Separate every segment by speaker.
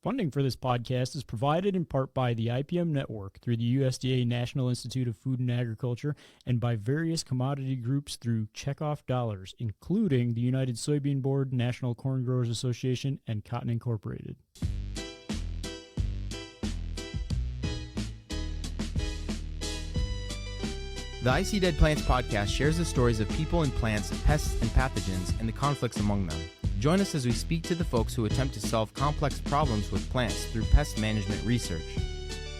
Speaker 1: Funding for this podcast is provided in part by the IPM Network through the USDA National Institute of Food and Agriculture and by various commodity groups through checkoff dollars, including the United Soybean Board, National Corn Growers Association, and Cotton Incorporated.
Speaker 2: The I See Dead Plants podcast shares the stories of people and plants, pests and pathogens, and the conflicts among them. Join us as we speak to the folks who attempt to solve complex problems with plants through pest management research.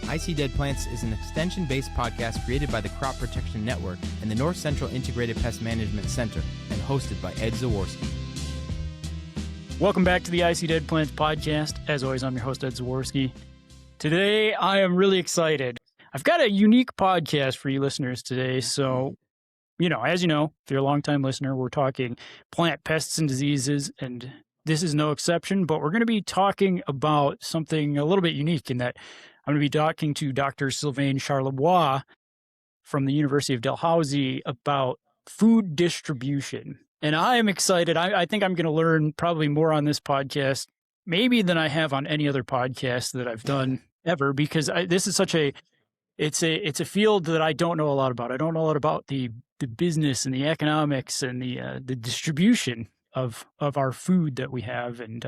Speaker 2: I See Dead Plants is an extension-based podcast created by the Crop Protection Network and the North Central Integrated Pest Management Center and hosted by Ed Zaworski.
Speaker 1: Welcome back to the I See Dead Plants podcast. As always, I'm your host, Ed Zaworski. Today, I am really excited. I've got a unique podcast for you listeners today. So, as you know, if you're a longtime listener, we're talking plant pests and diseases, and this is no exception. But we're going to be talking about something a little bit unique in that I'm going to be talking to Dr. Sylvain Charlebois from the University of Dalhousie about food distribution. And I am excited. I think I'm going to learn probably more on this podcast, maybe than I have on any other podcast that I've done ever, because this is such a It's a field that I don't know a lot about. I don't know a lot about the business and the economics and the distribution of our food that we have. And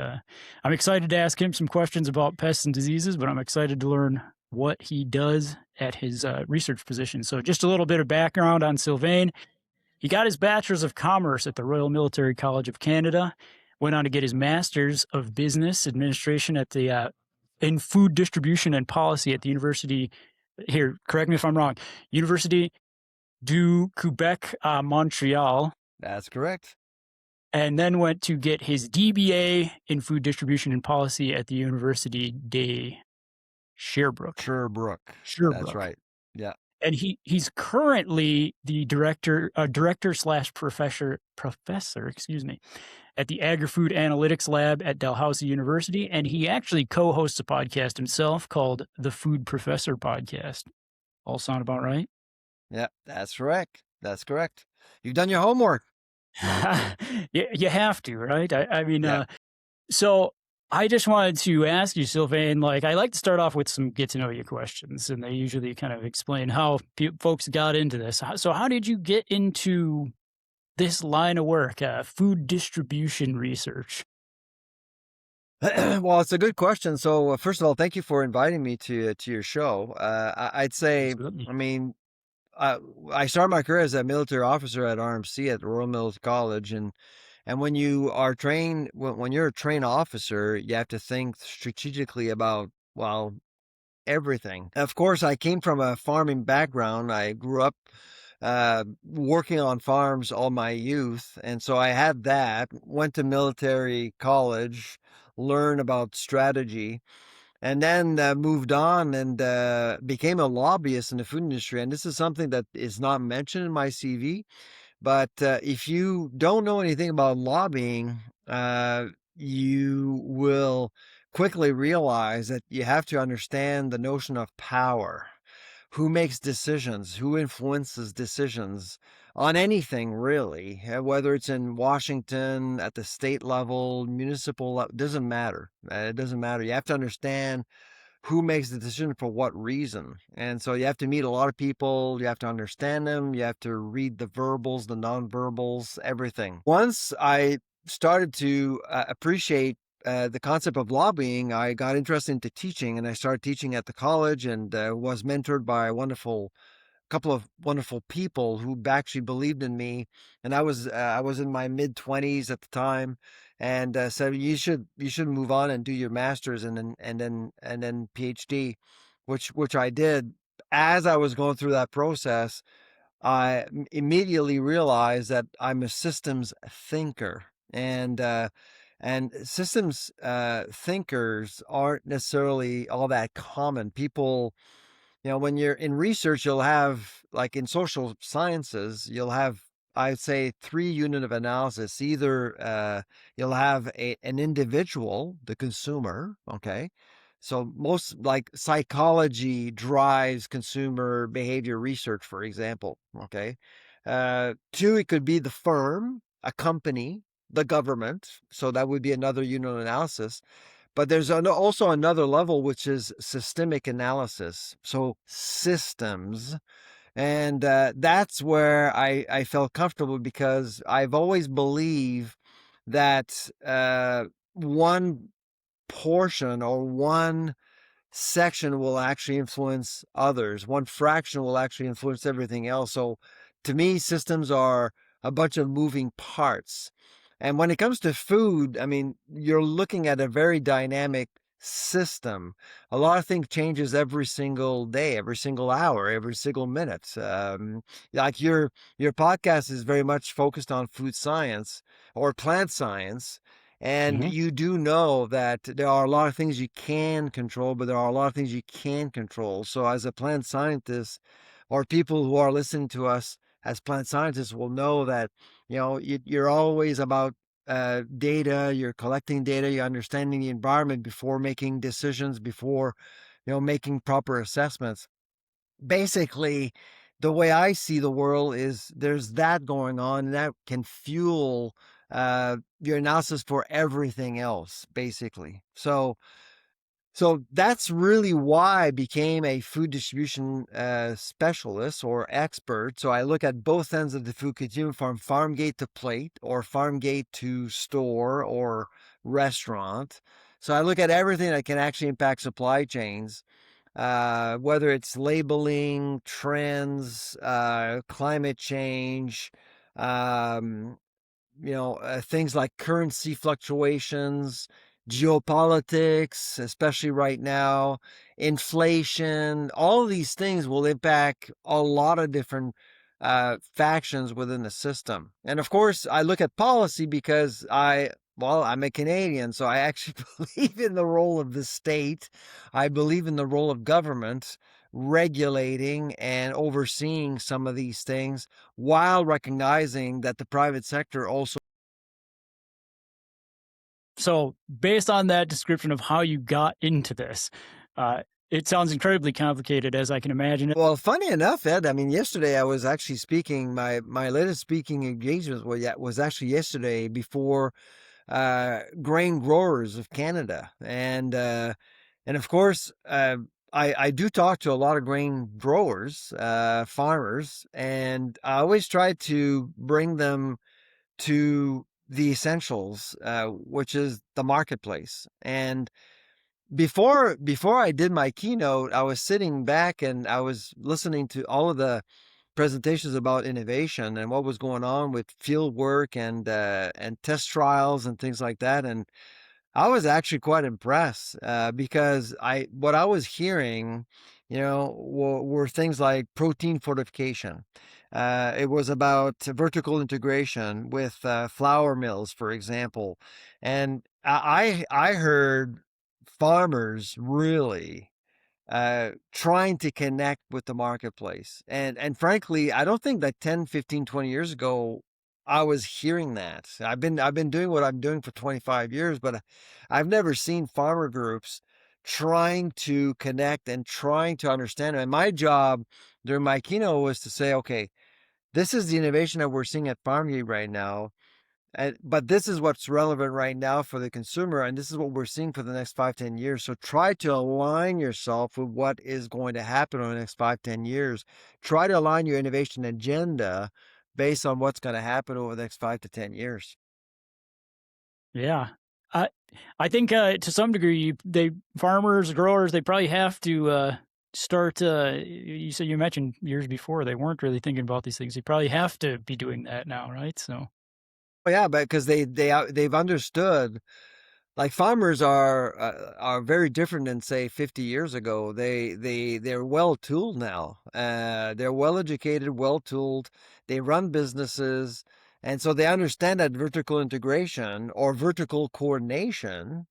Speaker 1: I'm excited to ask him some questions about pests and diseases, but I'm excited to learn what he does at his research position. So just a little bit of background on Sylvain. He got his Bachelor's of Commerce at the Royal Military College of Canada, went on to get his Master's of Business Administration at the in Food Distribution and Policy at the University. Here, correct me if I'm wrong. Université du Québec, Montreal.
Speaker 3: That's correct.
Speaker 1: And then went to get his DBA in Food Distribution and Policy at the Université de Sherbrooke.
Speaker 3: Sherbrooke. That's right. Yeah.
Speaker 1: And he's currently the director / professor, at the Agri-Food Analytics Lab at Dalhousie University, and he actually co-hosts a podcast himself called the Food Professor Podcast. All sound about right?
Speaker 3: Yeah, that's correct. You've done your homework.
Speaker 1: You have to, right? So I just wanted to ask you, Sylvain, I like to start off with some get-to-know-you questions, and they usually kind of explain how folks got into this. So how did you get into this line of work, food distribution research?
Speaker 3: Well, it's a good question. So first of all, thank you for inviting me to your show. I'd say,
Speaker 1: Absolutely.
Speaker 3: I started my career as a military officer at RMC at the Royal Military College, and when you are trained, when you're a trained officer, you have to think strategically about, everything. Of course, I came from a farming background. I grew up working on farms all my youth. And so I had that, went to military college, learned about strategy, and then moved on and became a lobbyist in the food industry. And this is something that is not mentioned in my CV. But if you don't know anything about lobbying, you will quickly realize that you have to understand the notion of power. Who makes decisions, who influences decisions on anything, really, whether it's in Washington, at the state level, municipal level, doesn't matter. It doesn't matter. You have to understand who makes the decision for what reason. And so you have to meet a lot of people. You have to understand them. You have to read the verbals, the nonverbals, everything. Once I started to appreciate the concept of lobbying, I got interested into teaching, and I started teaching at the college, and was mentored by a couple of wonderful people who actually believed in me. And I was in my mid-20s at the time, and said you should move on and do your master's and then PhD, which I did. As I was going through that process, I immediately realized that I'm a systems thinker, and systems thinkers aren't necessarily all that common. People, when you're in research, you'll have, like in social sciences, you'll have, I'd say, 3 units of analysis. Either you'll have an individual, the consumer, okay? So most, like, psychology drives consumer behavior research, for example, okay? 2, it could be the firm, a company, the government. So that would be another unit of analysis. But there's also another level, which is systemic analysis. So systems. And that's where I felt comfortable, because I've always believed that one portion or one section will actually influence others. One fraction will actually influence everything else. So to me, systems are a bunch of moving parts. And when it comes to food, I mean, you're looking at a very dynamic system. A lot of things changes every single day, every single hour, every single minute. Like your podcast is very much focused on food science or plant science. And
Speaker 1: Hmm.
Speaker 3: you do know that there are a lot of things you can control, but there are a lot of things you can't control. So as a plant scientist, or people who are listening to us as plant scientists will know that, you're always about data, you're collecting data, you're understanding the environment before making decisions, before, making proper assessments. Basically, the way I see the world is there's that going on, and that can fuel your analysis for everything else, basically. So that's really why I became a food distribution specialist or expert. So I look at both ends of the food continuum, from farm gate to plate, or farm gate to store or restaurant. So I look at everything that can actually impact supply chains, whether it's labeling, trends, climate change, um, things like currency fluctuations, geopolitics, especially right now, inflation. All of these things will impact a lot of different factions within the system. And of course, I look at policy because I'm a Canadian, so I actually believe in the role of the state. I believe in the role of government regulating and overseeing some of these things, while recognizing that the private sector also.
Speaker 1: So, based on that description of how you got into this, it sounds incredibly complicated, as I can imagine it.
Speaker 3: Well, funny enough, Ed, I mean, yesterday I was actually speaking, my latest speaking engagement was actually yesterday before grain growers of Canada. And of course, I do talk to a lot of grain growers, farmers, and I always try to bring them to the essentials, which is the marketplace. And before I did my keynote, I was sitting back and I was listening to all of the presentations about innovation and what was going on with field work and test trials and things like that. And I was actually quite impressed, because what I was hearing, were things like protein fortification. It was about vertical integration with flour mills, for example, and I heard farmers really trying to connect with the marketplace. And frankly, I don't think that 10, 15, 20 years ago, I was hearing that. I've been doing what I'm doing for 25 years, but I've never seen farmer groups trying to connect and trying to understand. And my job during my keynote was to say, okay, this is the innovation that we're seeing at FarmGate right now. But this is what's relevant right now for the consumer, and this is what we're seeing for the next 5, 10 years. So try to align yourself with what is going to happen over the next 5, 10 years. Try to align your innovation agenda based on what's going to happen over the next 5 to 10 years.
Speaker 1: Yeah. I I think to some degree, farmers, growers, they probably have to start. You mentioned years before they weren't really thinking about these things. They probably have to be doing that now, right? So.
Speaker 3: Oh, yeah, but because they've understood. Like, farmers are very different than, say, 50 years ago. They're well tooled now. They're well educated, well tooled. They run businesses, and so they understand that vertical integration or vertical coordination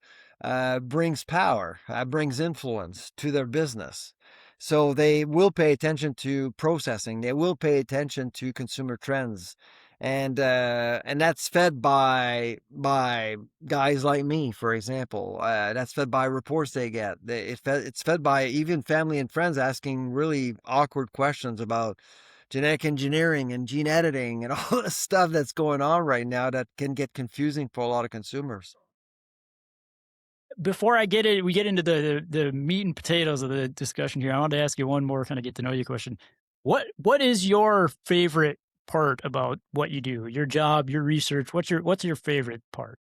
Speaker 3: brings power, brings influence to their business. So they will pay attention to processing. They will pay attention to consumer trends, and that's fed by guys like me, for example. That's fed by reports they get. It's fed by even family and friends asking really awkward questions about genetic engineering and gene editing and all the stuff that's going on right now that can get confusing for a lot of consumers.
Speaker 1: before we get into the meat and potatoes of the discussion here, I want to ask you one more kind of get to know you question. What is your favorite part about what you do? Your job, your research. What's your favorite part?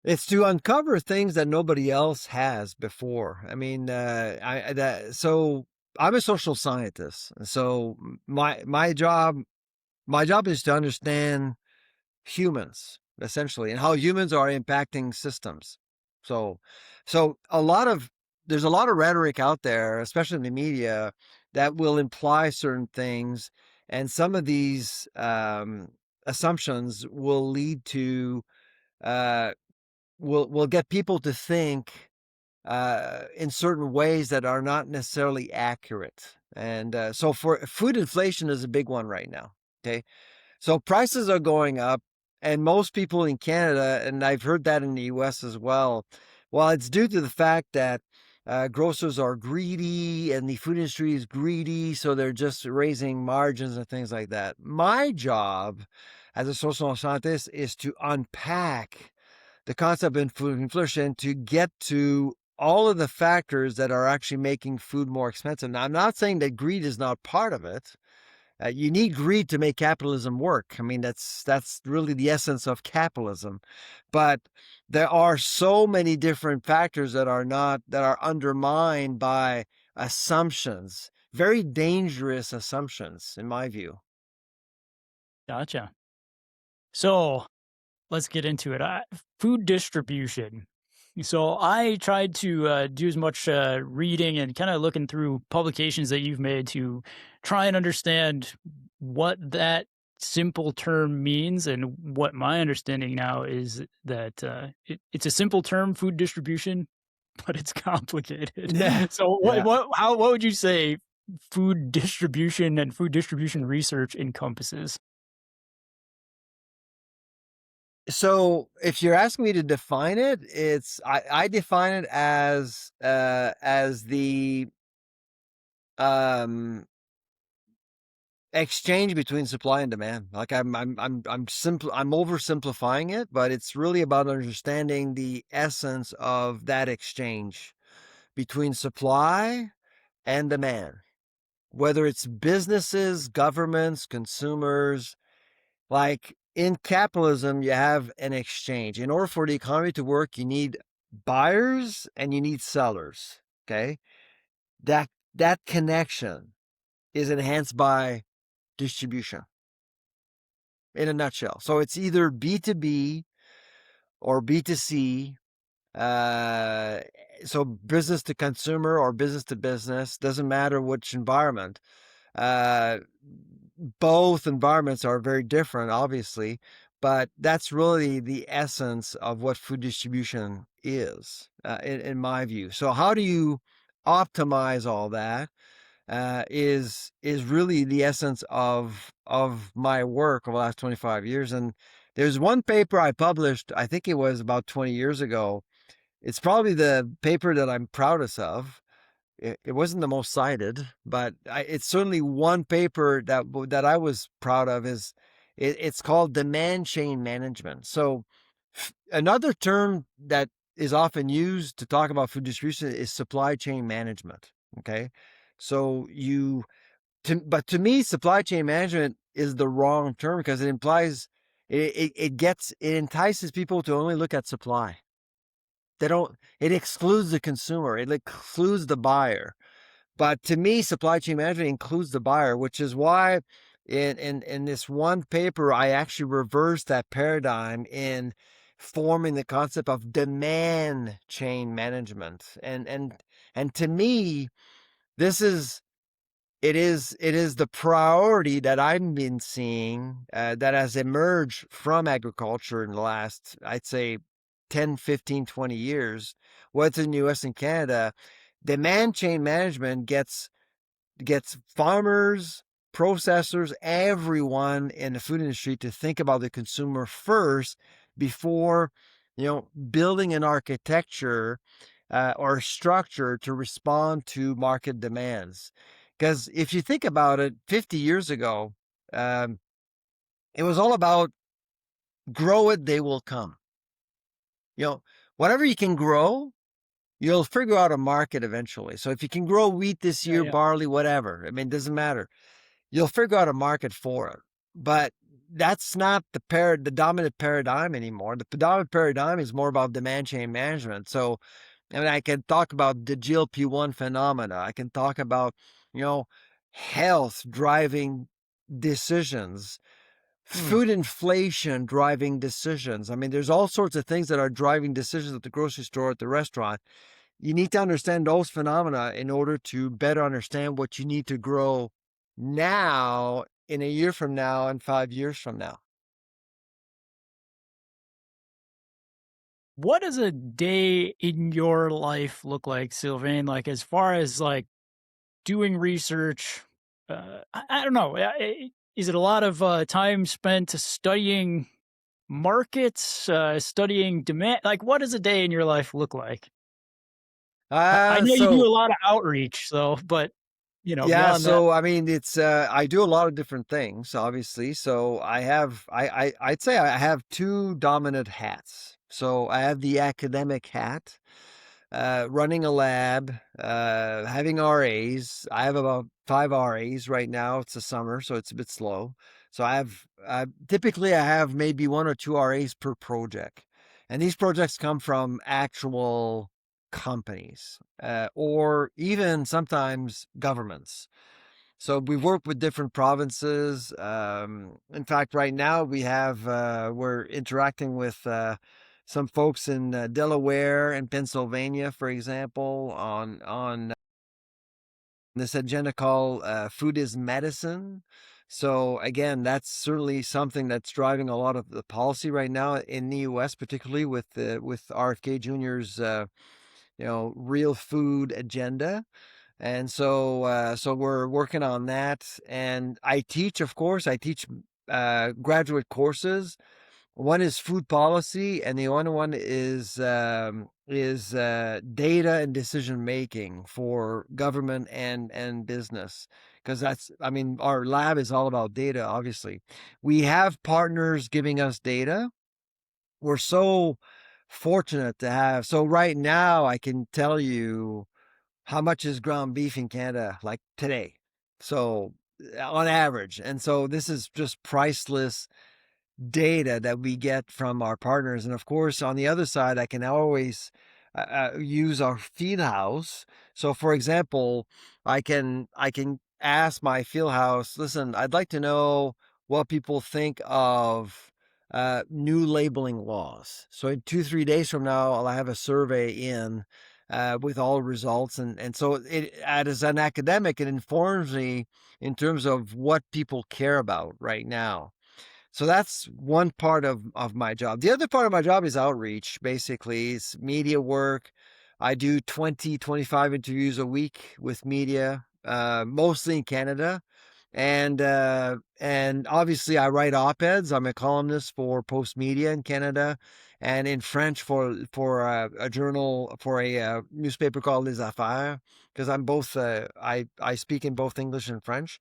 Speaker 3: It's to uncover things that nobody else has before. I mean, so I'm a social scientist. So my job is to understand humans essentially and how humans are impacting systems. So there's a lot of rhetoric out there, especially in the media, that will imply certain things, and some of these assumptions will lead to uh, will get people to think in certain ways that are not necessarily accurate. And so for food inflation is a big one right now. Okay. So prices are going up, and most people in Canada, and I've heard that in the US as well, well, it's due to the fact that grocers are greedy and the food industry is greedy, so they're just raising margins and things like that. My job as a social scientist is to unpack the concept of food inflation to get to all of the factors that are actually making food more expensive. Now, I'm not saying that greed is not part of it. You need greed to make capitalism work. I mean, that's really the essence of capitalism. But there are so many different factors that are undermined by assumptions, very dangerous assumptions, in my view.
Speaker 1: Gotcha. So let's get into it. Food distribution. So I tried to do as much reading and kind of looking through publications that you've made to try and understand what that simple term means. And what my understanding now is that it's a simple term, food distribution, but it's complicated.
Speaker 3: Yeah.
Speaker 1: So
Speaker 3: Yeah.
Speaker 1: what would you say food distribution and food distribution research encompasses?
Speaker 3: So if you're asking me to define it, I define it as the um exchange between supply and demand. Like I'm oversimplifying it, but it's really about understanding the essence of that exchange between supply and demand. Whether it's businesses, governments, consumers, like in capitalism, you have an exchange. In order for the economy to work, you need buyers and you need sellers. Okay. That connection is enhanced by distribution in a nutshell. So it's either B2B or B2C. So business to consumer or business to business, doesn't matter which environment. Both environments are very different, obviously, but that's really the essence of what food distribution is, in my view. So how do you optimize all that? Is really the essence of my work over the last 25 years. And there's one paper I published, I think it was about 20 years ago. It's probably the paper that I'm proudest of. It wasn't the most cited, but it's certainly one paper that I was proud of. It's called demand chain management. So another term that is often used to talk about food distribution is supply chain management. Okay. So but to me, supply chain management is the wrong term because it implies it entices people to only look at supply. It excludes the consumer, it excludes the buyer. But to me, supply chain management includes the buyer, which is why in this one paper, I actually reversed that paradigm in forming the concept of demand chain management. And to me, it is the priority that I've been seeing that has emerged from agriculture in the last, I'd say, 10, 15, 20 years, whether in the US and Canada. Demand chain management gets farmers, processors, everyone in the food industry to think about the consumer first before, building an architecture or structure to respond to market demands. Because if you think about it, 50 years ago, it was all about grow it, they will come. whatever you can grow, you'll figure out a market eventually. So if you can grow wheat this
Speaker 1: Yeah,
Speaker 3: year,
Speaker 1: yeah.
Speaker 3: barley, whatever, I mean, it doesn't matter. You'll figure out a market for it. But that's not the dominant paradigm anymore. The dominant paradigm is more about demand chain management. So, I mean, I can talk about the GLP-1 phenomena. I can talk about, you know, health driving decisions,
Speaker 1: Hmm.
Speaker 3: food inflation driving decisions. I mean, there's all sorts of things that are driving decisions at the grocery store, at the restaurant. You need to understand those phenomena in order to better understand what you need to grow now, in a year from now, and 5 years from now.
Speaker 1: What does a day in your life look like, Sylvain? Like as far as like doing research, I don't know. Is it a lot of time spent studying markets, studying demand? Like, what does a day in your life look like? I know you do
Speaker 3: So
Speaker 1: a lot of outreach, so, but
Speaker 3: yeah,
Speaker 1: beyond that,
Speaker 3: so I mean, it's I do a lot of different things, obviously. So I'd say I have two dominant hats. So I have the academic hat, running a lab, having RAs. I have about 5 RAs right now. It's the summer, so it's a bit slow. So typically I have maybe 1 or 2 RAs per project, and these projects come from actual companies, or even sometimes governments. So we work with different provinces. In fact, right now we're interacting with some folks in Delaware and Pennsylvania, for example, on this agenda called "Food is Medicine." So again, that's certainly something that's driving a lot of the policy right now in the U.S., particularly with RFK Jr.'s real food agenda. And so we're working on that. And I teach, of course, I teach graduate courses. One is food policy, and the other one is data and decision making for government and business. Because I mean, our lab is all about data. Obviously, we have partners giving us data. We're so fortunate to have. So right now, I can tell you how much is ground beef in Canada, like today. So on average. And so this is just priceless data that we get from our partners. And of course, on the other side, I can always use our feed house. So for example, I can ask my field house, listen, I'd like to know what people think of new labeling laws. So in 2-3 days from now, I'll have a survey in with all results. And so as an academic, it informs me in terms of what people care about right now. So that's one part of my job. The other part of my job is outreach, basically. It's media work. I do 20, 25 interviews a week with media, mostly in Canada. And obviously I write op-eds. I'm a columnist for Post Media in Canada, and in French for a journal, for a newspaper called Les Affaires, because I'm both I speak in both English and French.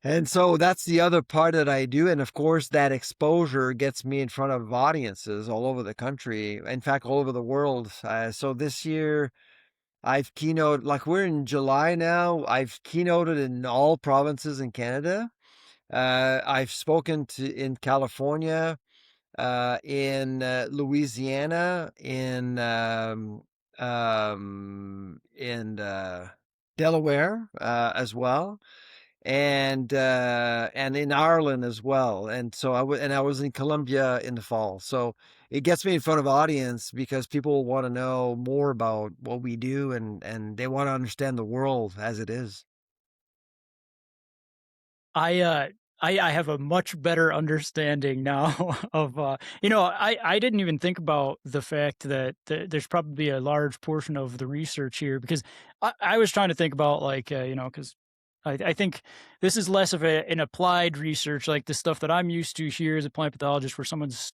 Speaker 3: And so that's the other part that I do. And of course, that exposure gets me in front of audiences all over the country, in fact, all over the world. So this year, I've keynoted, like we're in July now, I've keynoted in all provinces in Canada. I've spoken in California, in Louisiana, in Delaware as well, and in Ireland as well. And so I was in Colombia in the fall. So it gets me in front of audience because people want to know more about what we do, and they want to understand the world as it is.
Speaker 1: I uh I have a much better understanding now of I didn't even think about the fact that there's probably a large portion of the research here, because I was trying to think about like because I think this is less of an applied research, like the stuff that I'm used to here as a plant pathologist, where someone's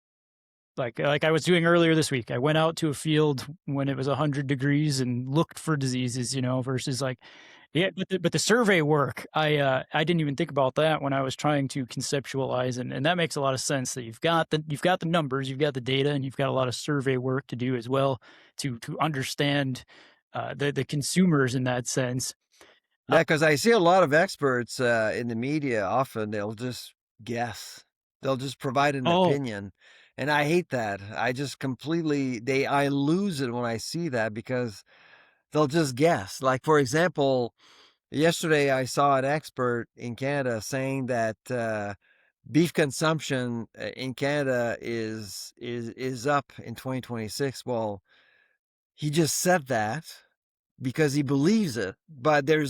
Speaker 1: like I was doing earlier this week. I went out to a field when it was 100 degrees and looked for diseases, versus like, yeah, but the survey work, I didn't even think about that when I was trying to conceptualize, and that makes a lot of sense that you've got the numbers, you've got the data, and you've got a lot of survey work to do as well to understand the consumers in that sense.
Speaker 3: Yeah, because I see a lot of experts in the media. Often they'll just guess. They'll just provide an
Speaker 1: Oh,
Speaker 3: opinion, and I hate that. I just completely I lose it when I see that because they'll just guess. Like for example, yesterday I saw an expert in Canada saying that beef consumption in Canada is up in 2026. Well, he just said that because he believes it, but there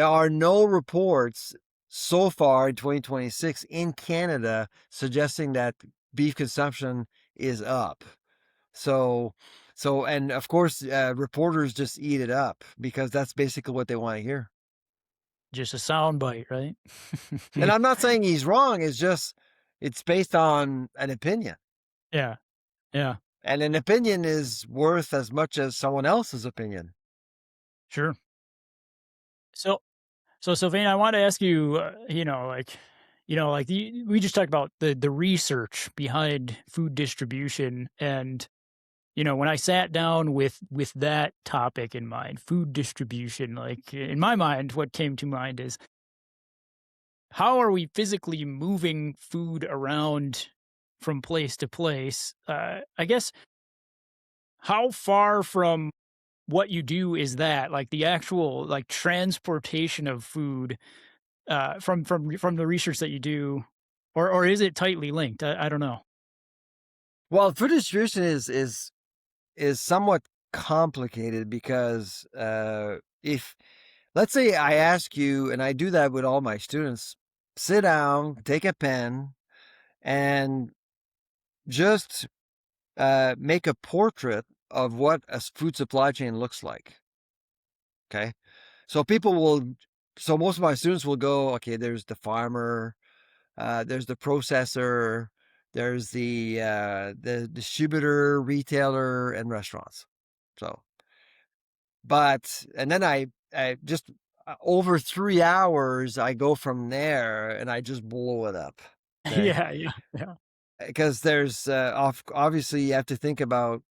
Speaker 3: are no reports so far in 2026 in Canada suggesting that beef consumption is up. So, and of course, reporters just eat it up because that's basically what they want to hear.
Speaker 1: just a sound bite, right?
Speaker 3: And I'm not saying he's wrong. It's based on an opinion,
Speaker 1: Yeah, yeah,
Speaker 3: and an opinion is worth as much as someone else's opinion.
Speaker 1: sure. So, Sylvain, I want to ask you, we just talked about the research behind food distribution, and when I sat down with that topic in mind, food distribution, like in my mind, what came to mind is how are we physically moving food around from place to place? I guess how far from what you do is that, like the actual like transportation of food from the research that you do, or is it tightly linked? I don't know.
Speaker 3: Well, food distribution is somewhat complicated because if let's say I ask you, and I do that with all my students, sit down, take a pen, and just make a portrait of what a food supply chain looks like. Okay, so most of my students will go, okay, there's the farmer, there's the processor, there's the distributor, retailer, and restaurants. So, and then I just over 3 hours, I go from there and I just blow it up. Okay,
Speaker 1: Yeah, yeah, yeah.
Speaker 3: because there's obviously you have to think about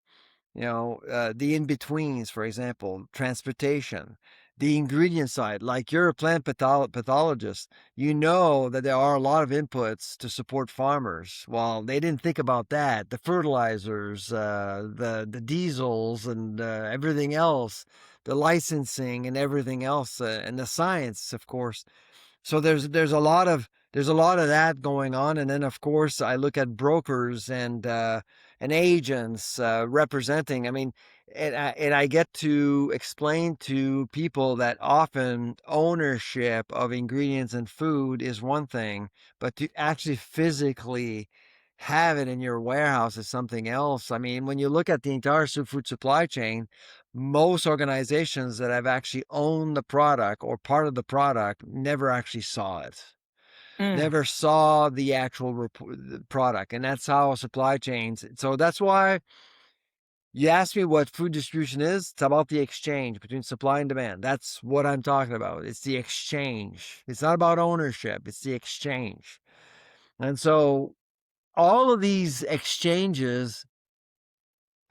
Speaker 3: the in-betweens, for example, transportation, the ingredient side. Like you're a plant pathologist, you know that there are a lot of inputs to support farmers. Well, they didn't think about that. The fertilizers, the diesels, and everything else, the licensing and everything else, and the science, of course. So there's a lot of that going on, and then of course I look at brokers and agents representing. I mean, and I get to explain to people that often ownership of ingredients and food is one thing, but to actually physically have it in your warehouse is something else. I mean, when you look at the entire food supply chain, most organizations that have actually owned the product or part of the product never actually saw it,
Speaker 1: Mm.
Speaker 3: never saw the actual the product. And that's how supply chains. So that's why you ask me what food distribution is. It's about the exchange between supply and demand. That's what I'm talking about. It's the exchange. It's not about ownership. It's the exchange. And so all of these exchanges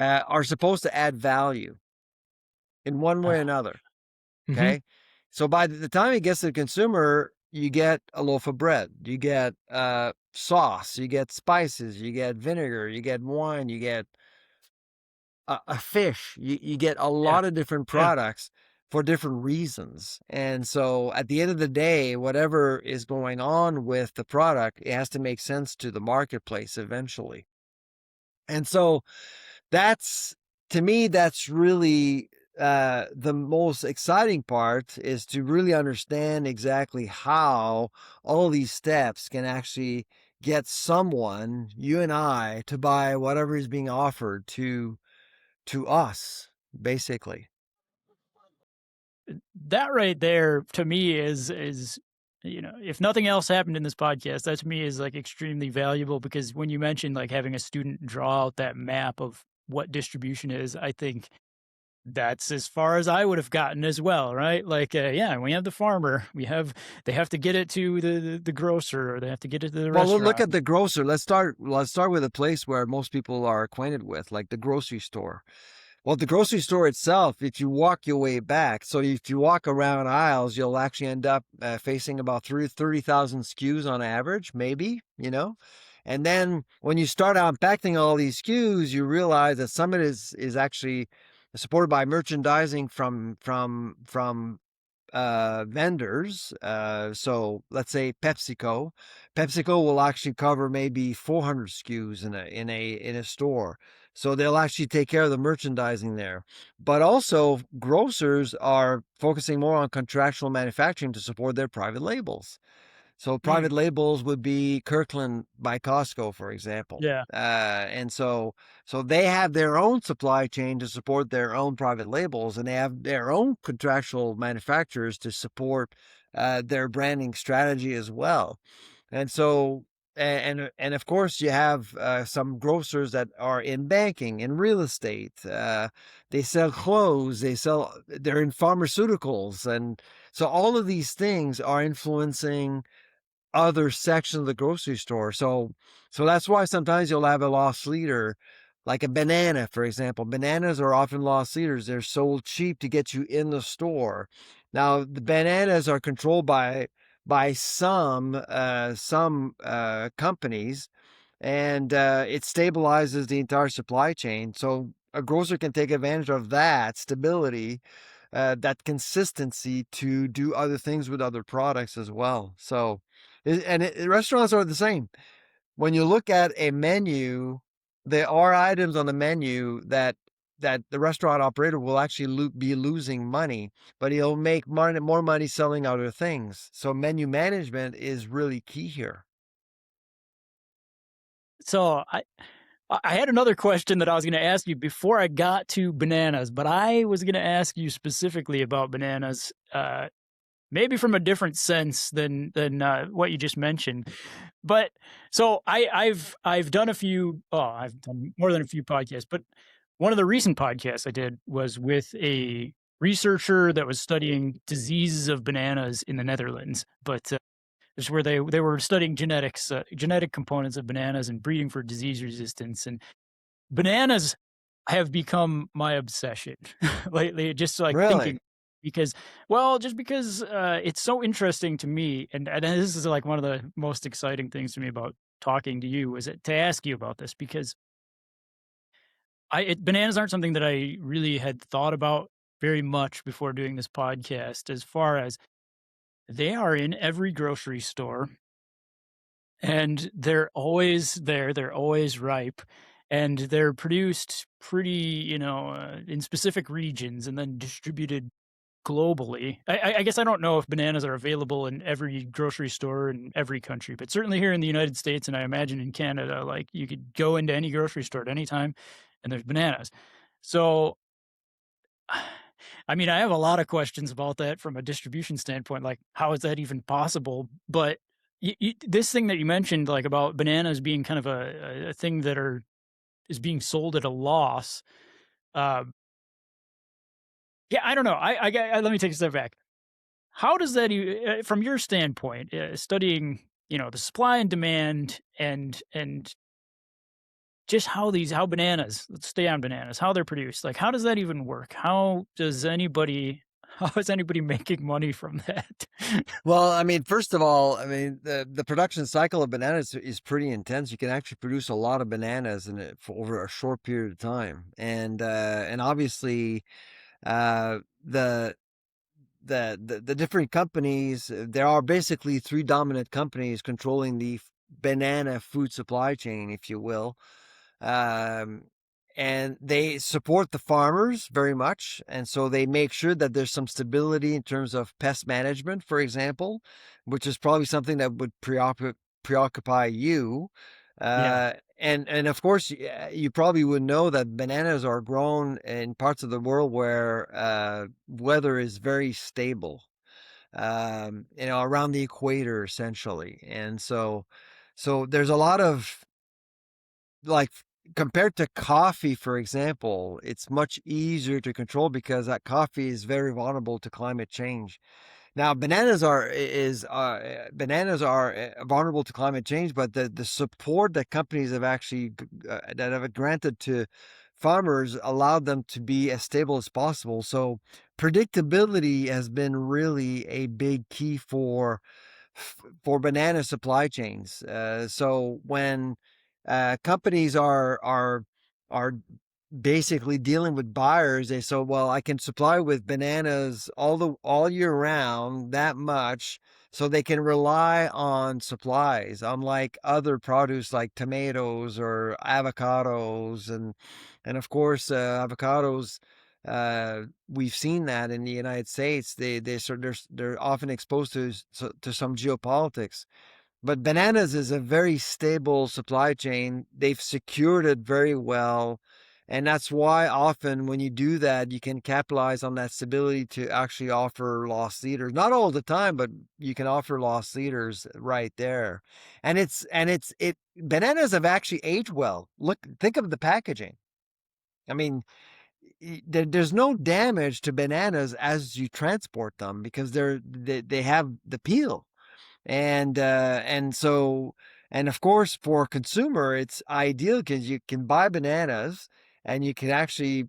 Speaker 3: are supposed to add value in one way or another.
Speaker 1: Mm-hmm.
Speaker 3: Okay. So by the time it gets to the consumer, you get a loaf of bread, you get sauce, you get spices, you get vinegar, you get wine, you get a fish, you get a
Speaker 1: Yeah,
Speaker 3: lot of different
Speaker 1: yeah.
Speaker 3: products for different reasons. And so at the end of the day, whatever is going on with the product, it has to make sense to the marketplace eventually. And so that's to me, that's really the most exciting part is to really understand exactly how all these steps can actually get someone, you and I, to buy whatever is being offered to us, basically.
Speaker 1: That right there to me is if nothing else happened in this podcast, that to me is like extremely valuable, because when you mentioned like having a student draw out that map of what distribution is, I think that's as far as I would have gotten as well, right? Like, yeah, we have the farmer, they have to get it to the grocer, or they have to get it to the
Speaker 3: Well, look
Speaker 1: restaurant.
Speaker 3: at the grocer. Let's start with a place where most people are acquainted with, like the grocery store. Well, the grocery store itself, if you walk your way back, so if you walk around aisles, you'll actually end up facing about 30,000 SKUs on average, maybe. And then when you start unpacking all these SKUs, you realize that some of it is actually supported by merchandising from vendors. So let's say PepsiCo. PepsiCo will actually cover maybe 400 SKUs in a store. So they'll actually take care of the merchandising there. But also grocers are focusing more on contractual manufacturing to support their private labels. So
Speaker 1: Mm,
Speaker 3: private labels would be Kirkland by Costco, for example.
Speaker 1: yeah.
Speaker 3: And so they have their own supply chain to support their own private labels, and they have their own contractual manufacturers to support their branding strategy as well. And so, and of course, you have some grocers that are in banking, in real estate. They sell clothes. They're in pharmaceuticals, and so all of these things are influencing other section of the grocery store. So that's why sometimes you'll have a loss leader, like a banana, for example. Bananas are often loss leaders. They're sold cheap to get you in the store. Now the bananas are controlled by some companies, and it stabilizes the entire supply chain. So a grocer can take advantage of that stability, that consistency to do other things with other products as well. So, restaurants are the same. When you look at a menu, there are items on the menu that the restaurant operator will actually be losing money, but he'll make more money selling other things. So menu management is really key here.
Speaker 1: So I had another question that I was going to ask you before I got to bananas, but I was going to ask you specifically about bananas, maybe from a different sense than what you just mentioned. But so I've done I've done more than a few podcasts, but one of the recent podcasts I did was with a researcher that was studying diseases of bananas in the Netherlands. But it's where they were studying genetic components of bananas and breeding for disease resistance. And bananas have become my obsession lately, just like
Speaker 3: Really?
Speaker 1: thinking, because just because it's so interesting to me, and this is like one of the most exciting things to me about talking to you, is to ask you about this, because bananas aren't something that I really had thought about very much before doing this podcast, as far as they are in every grocery store, and they're always there. They're always ripe, and they're produced pretty, in specific regions and then distributed globally. I guess I don't know if bananas are available in every grocery store in every country, but certainly here in the United States, and I imagine in Canada, like you could go into any grocery store at any time and there's bananas. So, I mean, I have a lot of questions about that from a distribution standpoint. Like, how is that even possible? But this thing that you mentioned, like about bananas being kind of a thing that is being sold at a loss. Uh, yeah, I don't know. Let me take a step back. How does that, from your standpoint, studying, the supply and demand, and just how bananas, let's stay on bananas, how they're produced, like how does that even work? How is anybody making money from that?
Speaker 3: Well, I mean, first of all, I mean, the production cycle of bananas is pretty intense. You can actually produce a lot of bananas in it for over a short period of time, and obviously, uh, the the different companies. There are basically three dominant companies controlling the banana food supply chain, if you will. Um, and they support the farmers very much. And so they make sure that there's some stability in terms of pest management, for example, which is probably something that would preoccupy you.
Speaker 1: Yeah.
Speaker 3: And of course, you probably would know that bananas are grown in parts of the world where weather is very stable. around the equator essentially. And so there's a lot of like compared to coffee, for example, it's much easier to control because that coffee is very vulnerable to climate change. Now, bananas are vulnerable to climate change, but the support that companies have actually that have granted to farmers allowed them to be as stable as possible. So predictability has been really a big key for banana supply chains. So when companies are basically dealing with buyers, they say, well, I can supply with bananas all year round that much, so they can rely on supplies, unlike other produce like tomatoes or avocados, and of course avocados. We've seen that in the United States. They're often exposed to some geopolitics. But bananas is a very stable supply chain. They've secured it very well. And that's why often when you do that, you can capitalize on that stability to actually offer loss leaders. Not all the time, but you can offer loss leaders right there. And bananas have actually aged well. Think of the packaging. I mean, there's no damage to bananas as you transport them because they have the peel. And of course for a consumer it's ideal because you can buy bananas and you can actually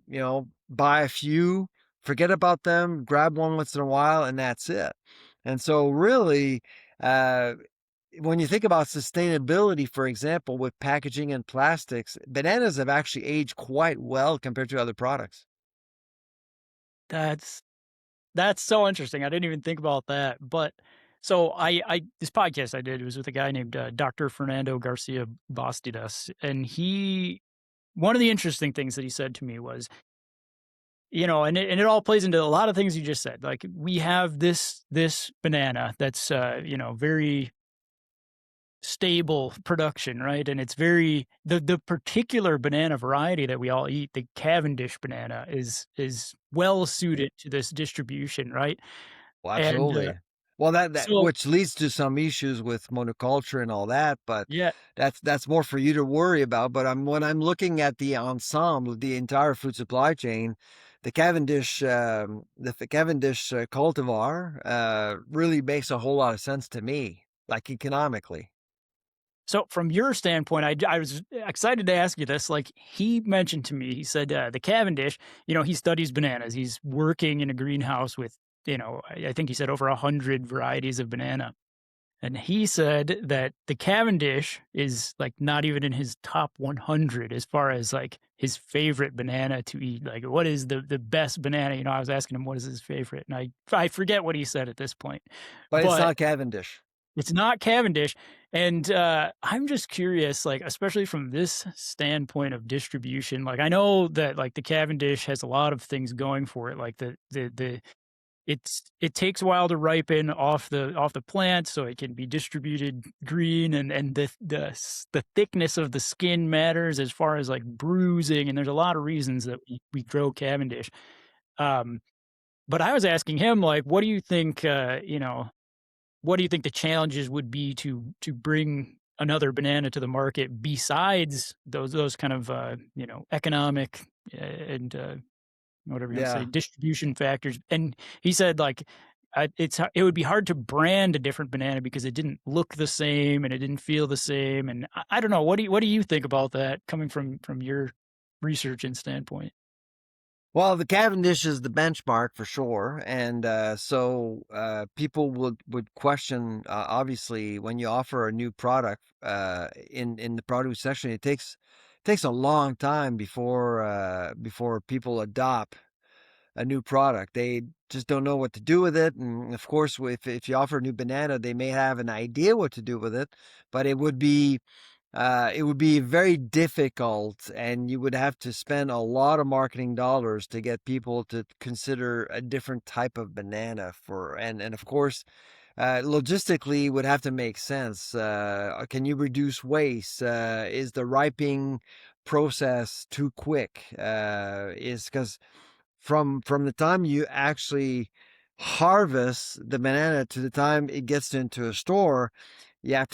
Speaker 3: buy a few, forget about them, grab one once in a while, and that's it. And so really, uh, when you think about sustainability, for example, with packaging and plastics, bananas have actually aged quite well compared to other products.
Speaker 1: That's That's so interesting. I didn't even think about that. But so I this podcast I did was with a guy named Dr. Fernando Garcia Bastidas, and one of the interesting things that he said to me was, and it all plays into a lot of things you just said. Like we have this banana that's very stable production, right? And it's very the particular banana variety that we all eat, the Cavendish banana, is well suited to this distribution, right?
Speaker 3: Well,
Speaker 1: And
Speaker 3: absolutely. Well, that
Speaker 1: so
Speaker 3: which leads to some issues with monoculture and all that, but
Speaker 1: yeah,
Speaker 3: that's more for you to worry about. But when I'm looking at the ensemble, the entire food supply chain, the Cavendish cultivar really makes a whole lot of sense to me, like economically.
Speaker 1: so from your standpoint, I was excited to ask you this. Like he mentioned to me, he said the Cavendish, he studies bananas. He's working in a greenhouse with, I think he said over 100 varieties of banana. And he said that the Cavendish is like not even in his top 100 as far as like his favorite banana to eat. Like, what is the best banana? I was asking him what is his favorite, and I forget what he said at this point,
Speaker 3: But it's
Speaker 1: but
Speaker 3: not Cavendish.
Speaker 1: it's not Cavendish. And I'm just curious, like, especially from this standpoint of distribution. Like, I know that like the Cavendish has a lot of things going for it, like it takes a while to ripen off the plant, so it can be distributed green, and the thickness of the skin matters as far as like bruising, and there's a lot of reasons that we grow Cavendish. Um, but I was asking him like, what do you think the challenges would be to bring another banana to the market besides those kind of economic and whatever you want to say,
Speaker 3: Yeah.
Speaker 1: distribution factors. And he said like it would be hard to brand a different banana because it didn't look the same and it didn't feel the same. And I don't know, what do you think about that coming from your research and standpoint?
Speaker 3: Well, the Cavendish is the benchmark for sure, and people would question. Obviously, when you offer a new product in the produce section, it takes a long time before people adopt a new product. They just don't know what to do with it, and of course, if you offer a new banana, they may have an idea what to do with it, but it would be very difficult, and you would have to spend a lot of marketing dollars to get people to consider a different type of banana and of course, logistically it would have to make sense. Can you reduce waste? Is the ripening process too quick? Is because from the time you actually harvest the banana to the time it gets into a store, you have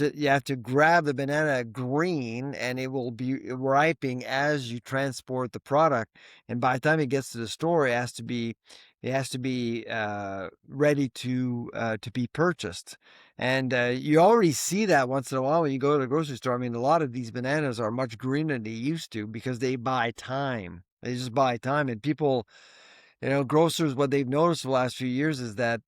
Speaker 3: to grab the banana green, and it will be ripening as you transport the product. And by the time it gets to the store, it has to be ready to be purchased. And you already see that once in a while when you go to the grocery store. I mean, a lot of these bananas are much greener than they used to because they buy time. They just buy time, and people, grocers, what they've noticed the last few years is that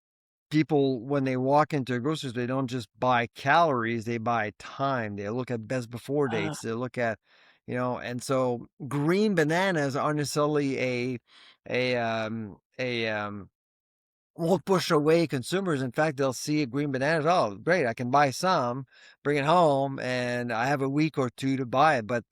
Speaker 3: people, when they walk into a grocery store, they don't just buy calories, they buy time. They look at best before
Speaker 1: Uh,
Speaker 3: dates. They look at, and so green bananas aren't necessarily a won't push away consumers. In fact, they'll see a green banana. Oh, great! I can buy some, bring it home, and I have a week or two to buy it. But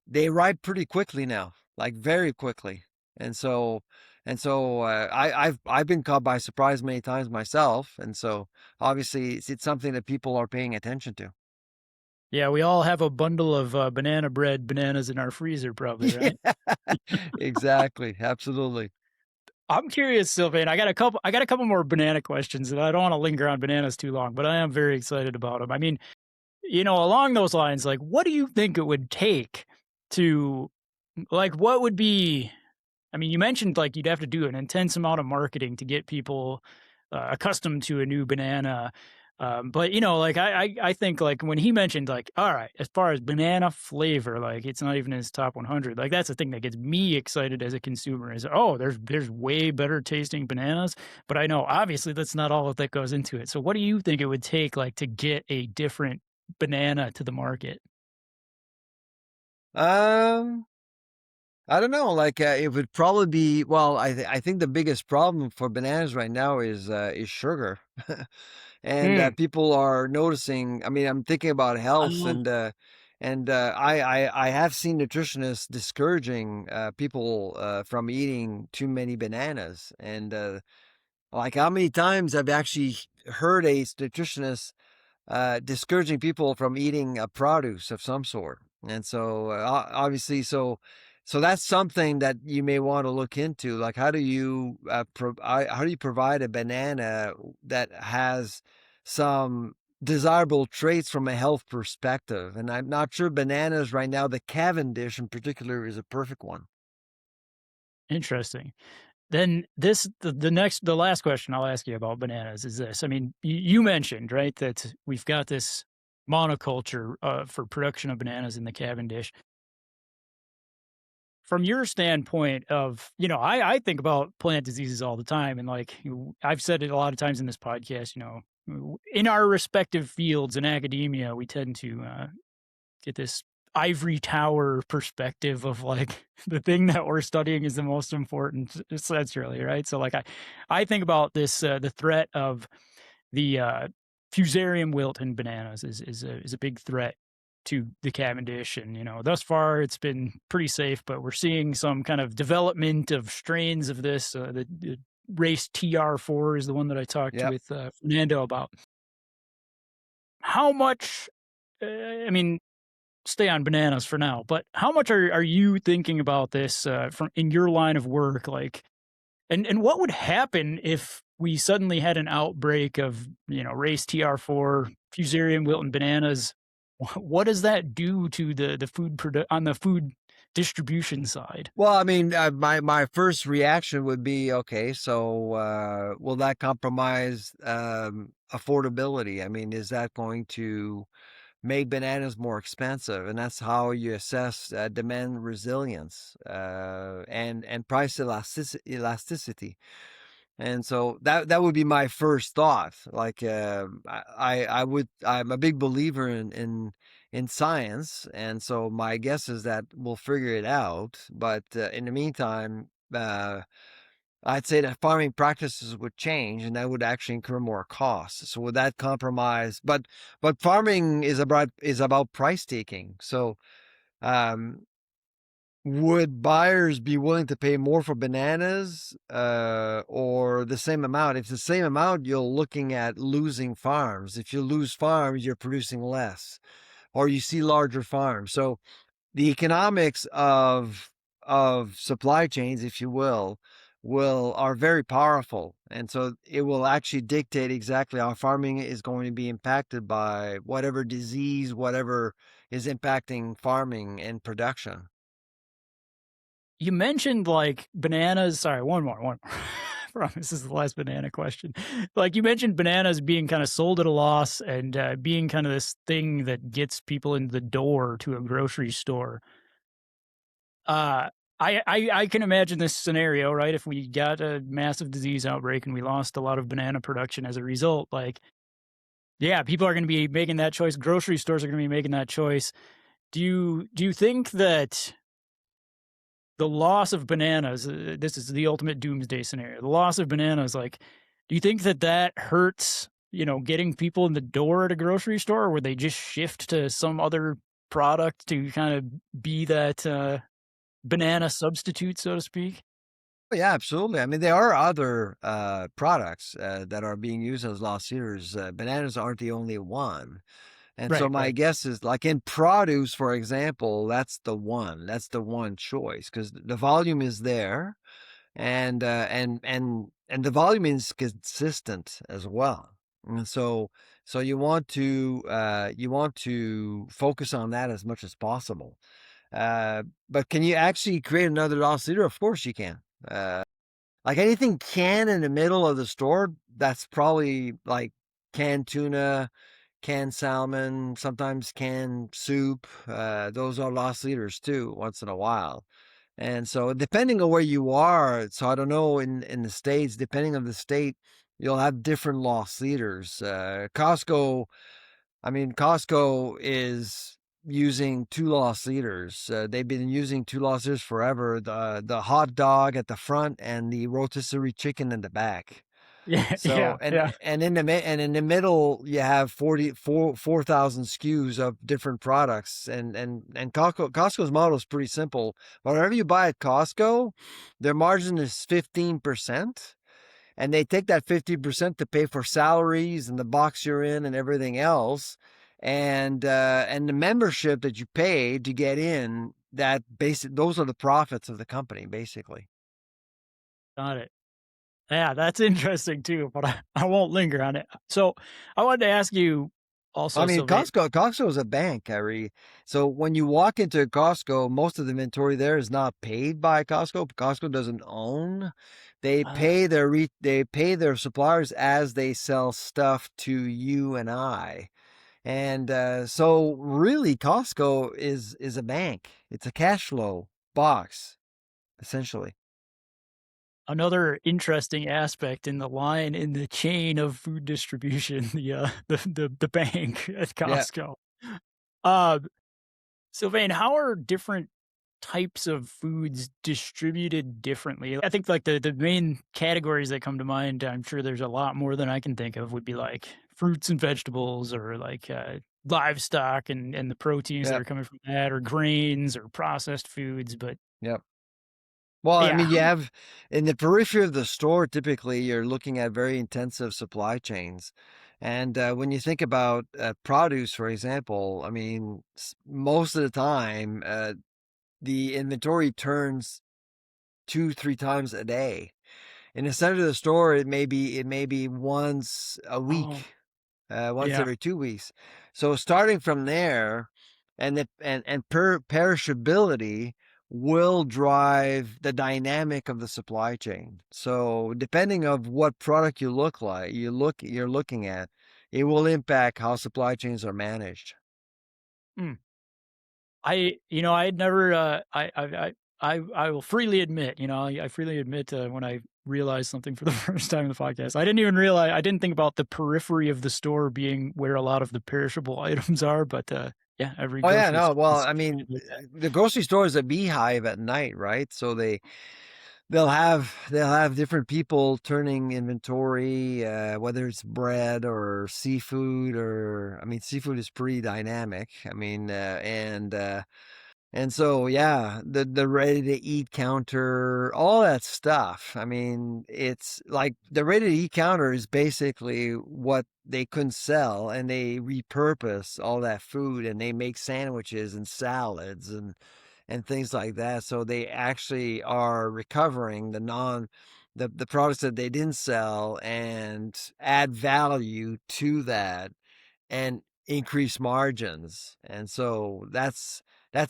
Speaker 3: they ripe pretty quickly now, like very quickly. And so, I've been caught by surprise many times myself. And so, obviously, it's something that people are paying attention to.
Speaker 1: yeah, we all have a bundle of banana bread bananas in our freezer, probably, right?
Speaker 3: Yeah, exactly, absolutely.
Speaker 1: I'm curious, Sylvain. I got a couple more banana questions, and I don't want to linger on bananas too long, but I am very excited about them. I mean, along those lines, like, what do you think it would take to, like, what would be? I mean, you mentioned like you'd have to do an intense amount of marketing to get people accustomed to a new banana. But like I think like when he mentioned like, all right, as far as banana flavor, like it's not even in his top 100. Like that's the thing that gets me excited as a consumer is, oh, there's way better tasting bananas. But I know obviously that's not all that goes into it. So what do you think it would take like to get a different banana to the market?
Speaker 3: Um, I don't know. Like, it would probably be. Well, I think the biggest problem for bananas right now is sugar, and
Speaker 1: Mm.
Speaker 3: people are noticing. I mean, I'm thinking about health,
Speaker 1: Oh,
Speaker 3: and I have seen nutritionists discouraging people from eating too many bananas. And like, how many times I've actually heard a nutritionist discouraging people from eating a produce of some sort. And so, obviously, so that's something that you may want to look into. Like, how do you provide a banana that has some desirable traits from a health perspective? And I'm not sure bananas right now, the Cavendish in particular, is a perfect one.
Speaker 1: interesting. Then the last question I'll ask you about bananas is this. I mean, you mentioned, right, that we've got this monoculture for production of bananas in the Cavendish. From your standpoint of, I think about plant diseases all the time. And like I've said it a lot of times in this podcast, in our respective fields in academia, we tend to get this ivory tower perspective of like the thing that we're studying is the most important essentially, right? So like I think about this the threat of the fusarium wilt in bananas is a big threat to the Cavendish. And thus far it's been pretty safe, but we're seeing some kind of development of strains of this. The race TR4 is the one that I talked
Speaker 3: Yep.
Speaker 1: with Fernando about. How much I mean, stay on bananas for now, but how much are you thinking about this from in your line of work? Like, and what would happen if we suddenly had an outbreak of race TR4, fusarium wilt, bananas? What does that do to the on the food distribution side?
Speaker 3: Well, I mean, my first reaction would be, okay, so will that compromise affordability? I mean, is that going to make bananas more expensive? And that's how you assess demand resilience and price elasticity. And so that would be my first thought. Like, I'm a big believer in science, and so my guess is that we'll figure it out. But in the meantime, I'd say that farming practices would change, and that would actually incur more costs. So would that compromise? But farming is about price taking. So um, would buyers be willing to pay more for bananas or the same amount? If it's the same amount, you're looking at losing farms. If you lose farms, you're producing less, or you see larger farms. So the economics of supply chains, if you will, are very powerful. And so it will actually dictate exactly how farming is going to be impacted by whatever disease, whatever is impacting farming and production.
Speaker 1: You mentioned like bananas. Sorry, one more. I promise this is the last banana question. Like you mentioned bananas being kind of sold at a loss and being kind of this thing that gets people in the door to a grocery store. Uh, I can imagine this scenario, right? If we got a massive disease outbreak and we lost a lot of banana production as a result, like, yeah, people are going to be making that choice. Grocery stores are going to be making that choice. Do you think that the loss of bananas, this is the ultimate doomsday scenario. The loss of bananas, like, do you think that that hurts, getting people in the door at a grocery store, or would they just shift to some other product to kind of be that banana substitute, so to speak?
Speaker 3: Oh, yeah, absolutely. I mean, there are other products that are being used as loss leaders. Bananas aren't the only one. And so
Speaker 1: Right,
Speaker 3: my
Speaker 1: right.
Speaker 3: guess is like in produce, for example, that's the one choice because the volume is there and the volume is consistent as well. And so you want to focus on that as much as possible. But can you actually create another loss leader? Of course you can. Like anything canned in the middle of the store, that's probably like canned tuna, canned salmon, sometimes canned soup. Those are loss leaders too, once in a while. And so depending on where you are, so I don't know in the States, depending on the state, you'll have different loss leaders. Costco is using two loss leaders. They've been using two loss leaders forever. The hot dog at the front and the rotisserie chicken in the back.
Speaker 1: Yeah,
Speaker 3: So
Speaker 1: yeah, yeah.
Speaker 3: and in the middle you have 4,000 SKUs of different products and Costco's model is pretty simple. Whatever you buy at Costco, their margin is 15%, and they take that 50% to pay for salaries and the box you're in and everything else. And the membership that you pay to get in, those are the profits of the company basically.
Speaker 1: Got it. Yeah, that's interesting too, but I won't linger on it. So I wanted to ask you
Speaker 3: I
Speaker 1: also,
Speaker 3: mean,
Speaker 1: Sylvain.
Speaker 3: Costco is a bank, Kyrie. So when you walk into Costco, most of the inventory there is not paid by Costco. Costco doesn't own.
Speaker 1: Uh,
Speaker 3: They pay their suppliers as they sell stuff to you and I. And so really Costco is a bank. It's a cash flow box, essentially.
Speaker 1: Another interesting aspect in the line in the chain of food distribution, the bank at
Speaker 3: Yeah.
Speaker 1: Costco. Uh, Sylvain, how are different types of foods distributed differently? I think like the main categories that come to mind, I'm sure there's a lot more than I can think of, would be like fruits and vegetables or like livestock and the proteins that
Speaker 3: Yeah.
Speaker 1: are coming from that, or grains or processed foods. But
Speaker 3: Yeah. Well, I
Speaker 1: yeah,
Speaker 3: mean, you have in the periphery of the store, typically you're looking at very intensive supply chains. And when you think about produce, for example, I mean, most of the time, the inventory turns 2, 3 times a day. In the center of the store, it may be once a
Speaker 1: oh,
Speaker 3: week, once
Speaker 1: yeah.
Speaker 3: every 2 weeks. So starting from there, and perishability will drive the dynamic of the supply chain. So depending of what product you're looking at, it will impact how supply chains are managed.
Speaker 1: Mm. I had never, I will freely admit, I freely admit when I realized something for the first time in the podcast, I didn't think about the periphery of the store being where a lot of the perishable items are, but yeah, every
Speaker 3: Oh yeah,
Speaker 1: grocery
Speaker 3: no.
Speaker 1: store
Speaker 3: Well,
Speaker 1: is
Speaker 3: I
Speaker 1: treated
Speaker 3: mean,
Speaker 1: like that.
Speaker 3: the grocery store is a beehive at night, right? So they'll have different people turning inventory, whether it's bread or seafood, or I mean, seafood is pretty dynamic. I mean, and so yeah, the ready to eat counter, all that stuff. I mean, it's like the ready to eat counter is basically what they couldn't sell, and they repurpose all that food and they make sandwiches and salads and things like that. So they actually are recovering the products that they didn't sell and add value to that and increase margins. And so that's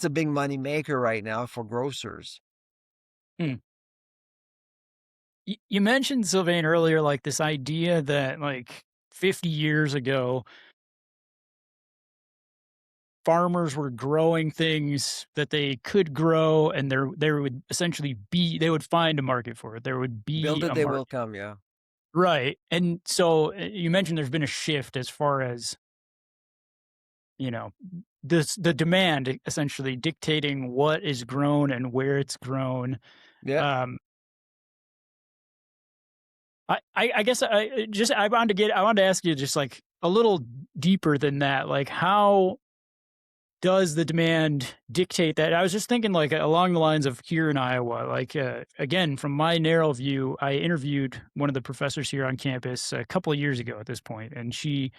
Speaker 3: a big money maker right now for grocers.
Speaker 1: Hmm. You mentioned, Sylvain, earlier, like this idea that like 50 years ago, farmers were growing things that they could grow, and there would essentially be, they would find a market for it. There would
Speaker 3: Build
Speaker 1: be
Speaker 3: it,
Speaker 1: a
Speaker 3: they will
Speaker 1: market.
Speaker 3: come. Yeah.
Speaker 1: Right. And so you mentioned there's been a shift as far as, you know, the demand essentially dictating what is grown and where it's grown.
Speaker 3: Yeah.
Speaker 1: Um, I guess I wanted to ask you just like a little deeper than that. Like, how does the demand dictate that? I was just thinking like along the lines of here in Iowa, like, again, from my narrow view, I interviewed one of the professors here on campus a couple of years ago at this point, and she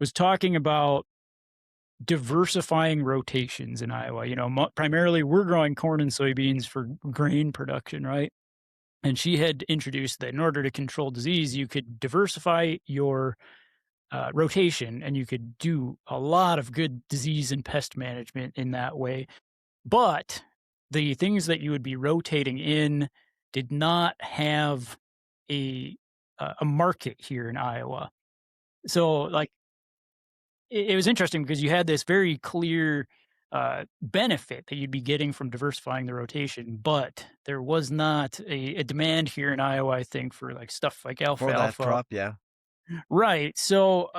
Speaker 1: was talking about diversifying rotations in Iowa. You know, primarily we're growing corn and soybeans for grain production, right? And she had introduced that in order to control disease, you could diversify your rotation, and you could do a lot of good disease and pest management in that way. But the things that you would be rotating in did not have a a market here in Iowa. So, like, it was interesting because you had this very clear benefit that you'd be getting from diversifying the rotation, but there was not a demand here in Iowa, I think, for like stuff like
Speaker 3: For that
Speaker 1: alfalfa.
Speaker 3: crop. Yeah.
Speaker 1: Right. So,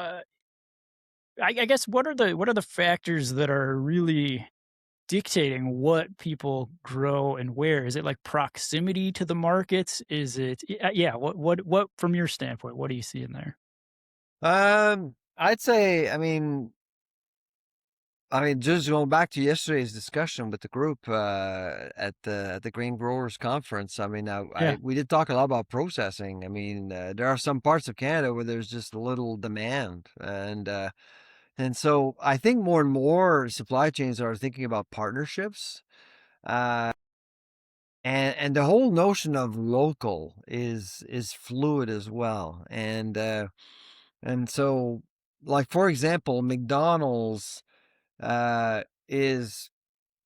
Speaker 1: I guess what are the factors that are really dictating what people grow and where? Is it like proximity to the markets? Is it yeah? What from your standpoint? What do you see in there?
Speaker 3: I'd say, just going back to yesterday's discussion with the group at the Grain Growers Conference.
Speaker 1: Yeah.
Speaker 3: We did talk a lot about processing. There are some parts of Canada where there's just little demand, and so I think more and more supply chains are thinking about partnerships, uh, and the whole notion of local is fluid as well, and so, like, for example, McDonald's is,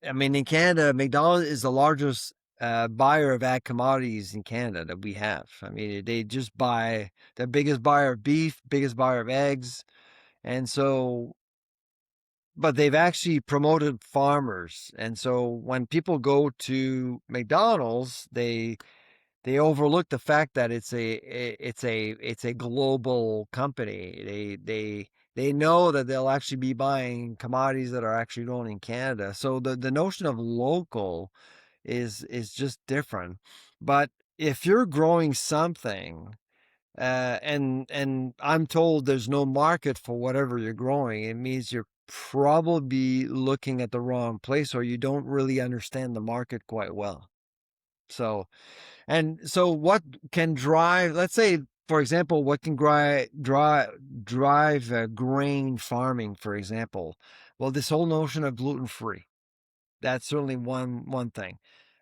Speaker 3: in Canada, McDonald's is the largest buyer of ag commodities in Canada that we have. They just buy the biggest buyer of beef, biggest buyer of eggs. And so, but they've actually promoted farmers. And so when people go to McDonald's, they overlook the fact that it's a global company. They know that they'll actually be buying commodities that are actually grown in Canada. So the notion of local is just different. But if you're growing something, and I'm told there's no market for whatever you're growing, it means you're probably looking at the wrong place, or you don't really understand the market quite well. So, and so what can drive, let's say, for example, what can drive grain farming, for example? Well, this whole notion of gluten-free, that's certainly one thing.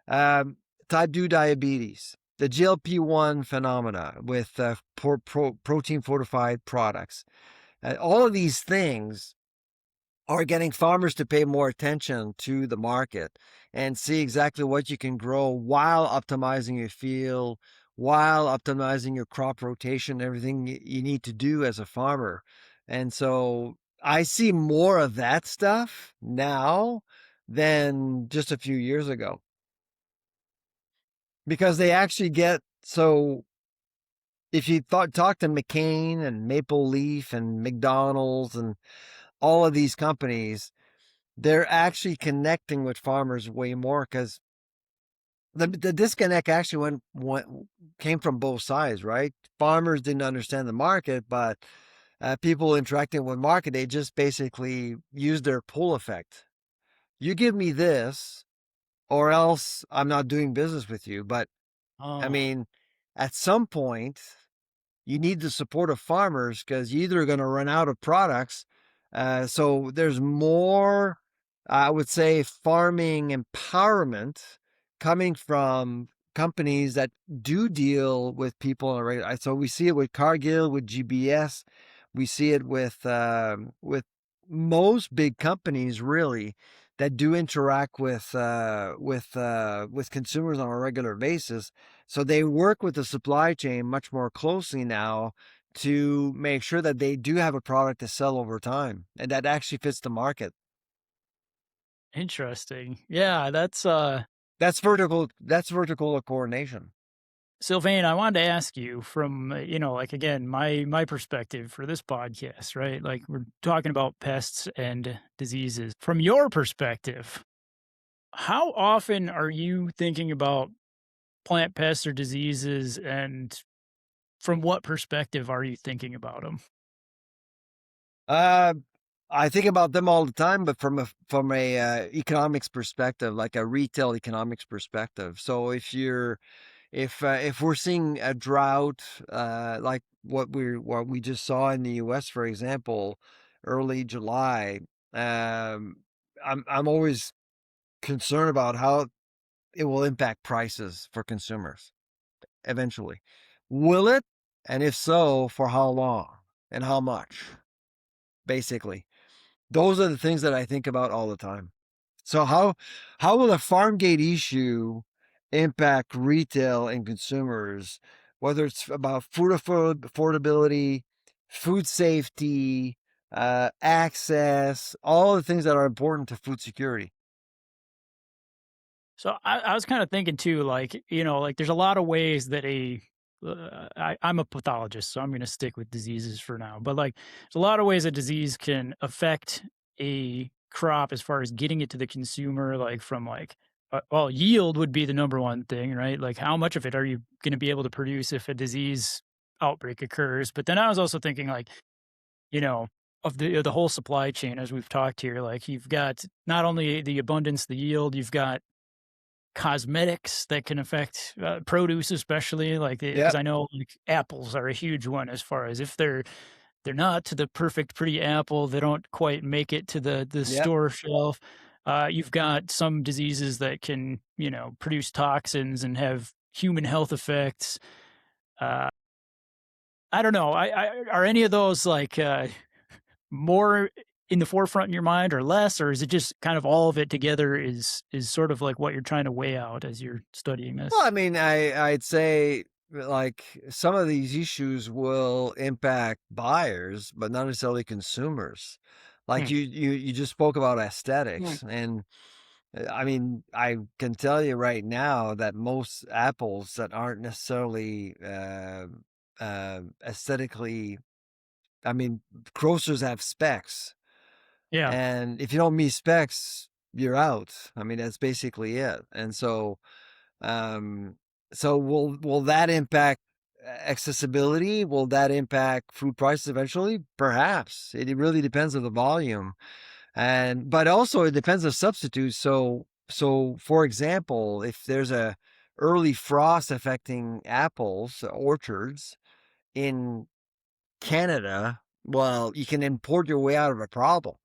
Speaker 3: Um, Type 2 diabetes, the GLP-1 phenomena with protein fortified products. All of these things are getting farmers to pay more attention to the market and see exactly what you can grow while optimizing your field, while optimizing your crop rotation, everything you need to do as a farmer. And so I see more of that stuff now than just a few years ago, because they actually get, so if you talk to McCain and Maple Leaf and McDonald's and all of these companies, they're actually connecting with farmers way more, because the disconnect actually came from both sides, right? Farmers didn't understand the market, but people interacting with market, they just basically use their pull effect. You give me this, or else I'm not doing business with you. But I
Speaker 1: Oh,
Speaker 3: mean, at some point, you need the support of farmers, because you're either going to run out of products. So there's more I would say farming empowerment coming from companies that do deal with people on a regular. So we see it with Cargill, with GBS, we see it with most big companies really that do interact with consumers on a regular basis. So they work with the supply chain much more closely now to make sure that they do have a product to sell over time and that actually fits the market.
Speaker 1: Interesting. Yeah,
Speaker 3: That's vertical coordination.
Speaker 1: Sylvain, I wanted to ask you from, like again, my perspective for this podcast, right? Like we're talking about pests and diseases. From your perspective, how often are you thinking about plant pests or diseases, and from what perspective are you thinking about them?
Speaker 3: Uh, I think about them all the time, but from a economics perspective, like a retail economics perspective. So if we're seeing a drought, like what we just saw in the U.S., for example, early July, um, I'm always concerned about how it will impact prices for consumers eventually. Will it? And if so, for how long and how much? Basically, those are the things that I think about all the time. So how will a farm gate issue impact retail and consumers, whether it's about food affordability, food safety, access, all the things that are important to food security?
Speaker 1: So I was kind of thinking too, like, like there's a lot of ways that I'm a pathologist, so I'm going to stick with diseases for now. But like, there's a lot of ways a disease can affect a crop as far as getting it to the consumer, like from like, well, yield would be the number one thing, right? Like, how much of it are you going to be able to produce if a disease outbreak occurs? But then I was also thinking, like, you know, of the whole supply chain, as we've talked here, like you've got not only the abundance, the yield, you've got cosmetics that can affect produce, especially like because
Speaker 3: Yep,
Speaker 1: I know like apples are a huge one as far as if they're not to the perfect pretty apple, they don't quite make it to the
Speaker 3: yep.
Speaker 1: store shelf. You've got some diseases that can produce toxins and have human health effects. Uh, I don't know. Are any of those like more in the forefront in your mind or less, or is it just kind of all of it together is sort of like what you're trying to weigh out as you're studying
Speaker 3: Well, I
Speaker 1: this?
Speaker 3: mean, I'd say like some of these issues will impact buyers, but not necessarily consumers. Like
Speaker 1: Hmm.
Speaker 3: you just spoke about aesthetics, and I mean, I can tell you right now that most apples that aren't necessarily aesthetically, I mean, grocers have specs,
Speaker 1: Yeah.
Speaker 3: and if you don't meet specs, you're out. I mean, that's basically it. And um, so will that impact accessibility? Will that impact food prices eventually? Perhaps. It really depends on the volume. And but also it depends on substitutes. So for example, if there's a early frost affecting apples orchards in Canada, well, you can import your way out of a problem.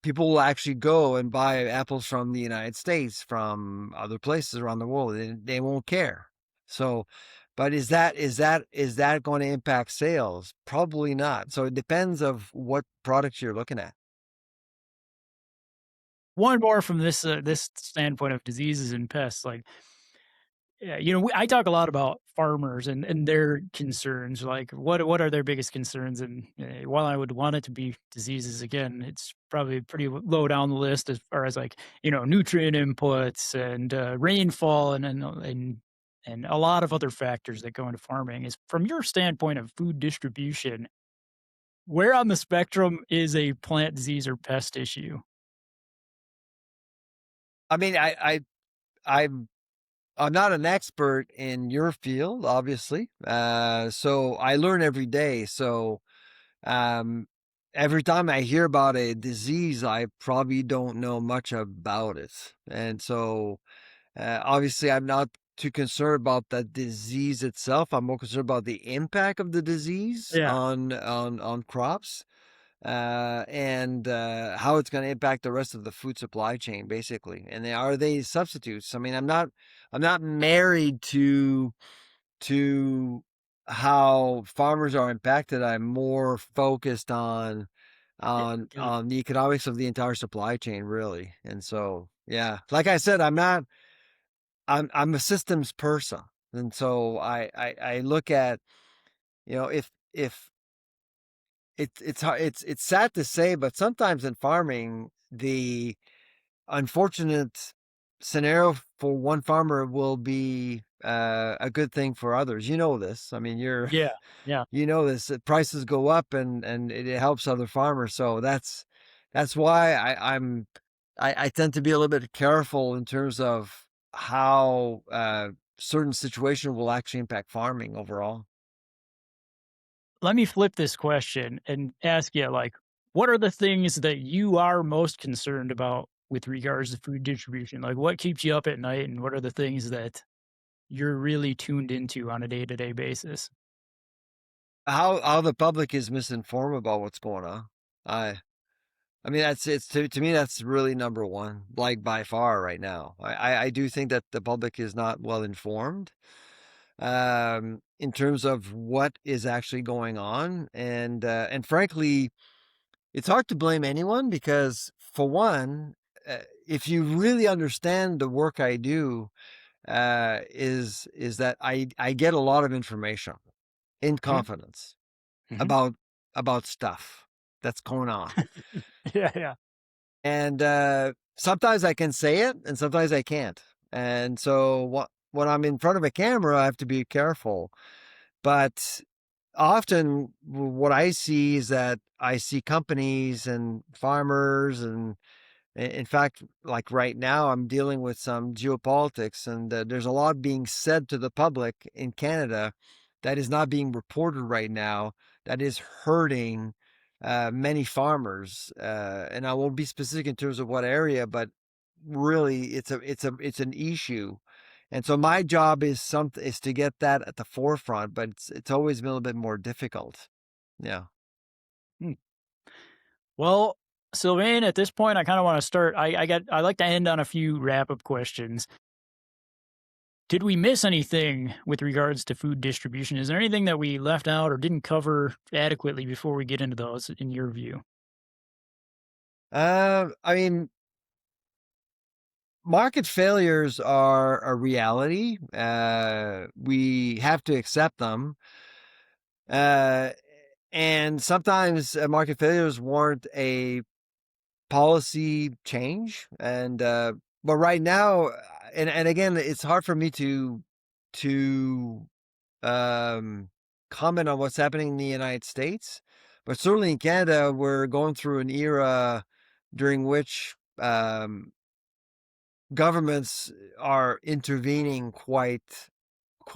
Speaker 3: People will actually go and buy apples from the United States, from other places around the world. They won't care. So, but is that going to impact sales? Probably not. So it depends of what products you're looking at.
Speaker 1: One more from this standpoint of diseases and pests, like, yeah, I talk a lot about farmers and their concerns. Like, what are their biggest concerns? And while I would want it to be diseases, again, it's probably pretty low down the list as far as like nutrient inputs and rainfall and a lot of other factors that go into farming. Is from your standpoint of food distribution, where on the spectrum is a plant disease or pest issue?
Speaker 3: I mean, I'm I'm not an expert in your field, obviously. So I learn every day. So um, every time I hear about a disease, I probably don't know much about it. And so obviously, I'm not too concerned about the disease itself. I'm more concerned about the impact of the disease
Speaker 1: Yeah.
Speaker 3: on crops. and how it's going to impact the rest of the food supply chain, basically. And are they substitutes? I mean, I'm not married to how farmers are impacted. I'm more focused on
Speaker 1: Yeah,
Speaker 3: on
Speaker 1: yeah.
Speaker 3: on the economics of the entire supply chain, really. And so, yeah, like I said, I'm a systems person, and so I look at, if it's sad to say, but sometimes in farming, the unfortunate scenario for one farmer will be a good thing for others. You know this. I mean,
Speaker 1: Yeah, yeah.
Speaker 3: you know this. Prices go up, and it helps other farmers. So that's why I tend to be a little bit careful in terms of how certain situation will actually impact farming overall.
Speaker 1: Let me flip this question and ask you, like, what are the things that you are most concerned about with regards to food distribution? Like, what keeps you up at night, and what are the things that you're really tuned into on a day-to-day basis?
Speaker 3: How the public is misinformed about what's going on. I I mean, it's to me, that's really number one, like by far right now. I do think that the public is not well informed in terms of what is actually going on, and frankly, it's hard to blame anyone because, for one, if you really understand the work I do, is that I get a lot of information in
Speaker 1: Mhm,
Speaker 3: confidence
Speaker 1: mhm.
Speaker 3: about stuff that's going on.
Speaker 1: Yeah, yeah.
Speaker 3: And sometimes I can say it, and sometimes I can't. And so, when I'm in front of a camera, I have to be careful. But often, what I see is that I see companies and farmers, and in fact, like right now, I'm dealing with some geopolitics, and there's a lot being said to the public in Canada that is not being reported right now, that is hurting many farmers. And I won't be specific in terms of what area, but really, it's an issue. And so my job is to get that at the forefront, but it's always been a little bit more difficult. Yeah.
Speaker 1: Hmm. Well, Sylvain, at this point, I kind of want to start. I like to end on a few wrap up questions. Did we miss anything with regards to food distribution? Is there anything that we left out or didn't cover adequately before we get into those, in your view?
Speaker 3: I mean, market failures are a reality. We have to accept them. Uh, and sometimes market failures warrant a policy change. But right now, and again, it's hard for me to um, comment on what's happening in the United States. But certainly in Canada, we're going through an era during which governments are intervening quite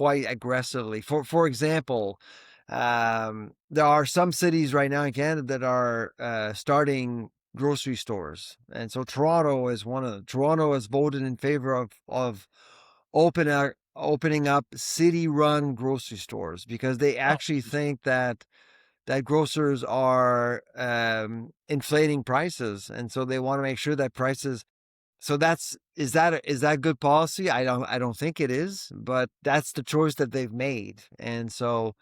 Speaker 3: aggressively. For example, there are some cities right now in Canada that are starting grocery stores, and so Toronto is one of them. Toronto has voted in favor of opening up city-run grocery stores because they
Speaker 1: Oh,
Speaker 3: actually think that grocers are inflating prices, and so they want to make sure that prices. So is that good policy? I don't think it is, but that's the choice that they've made. And so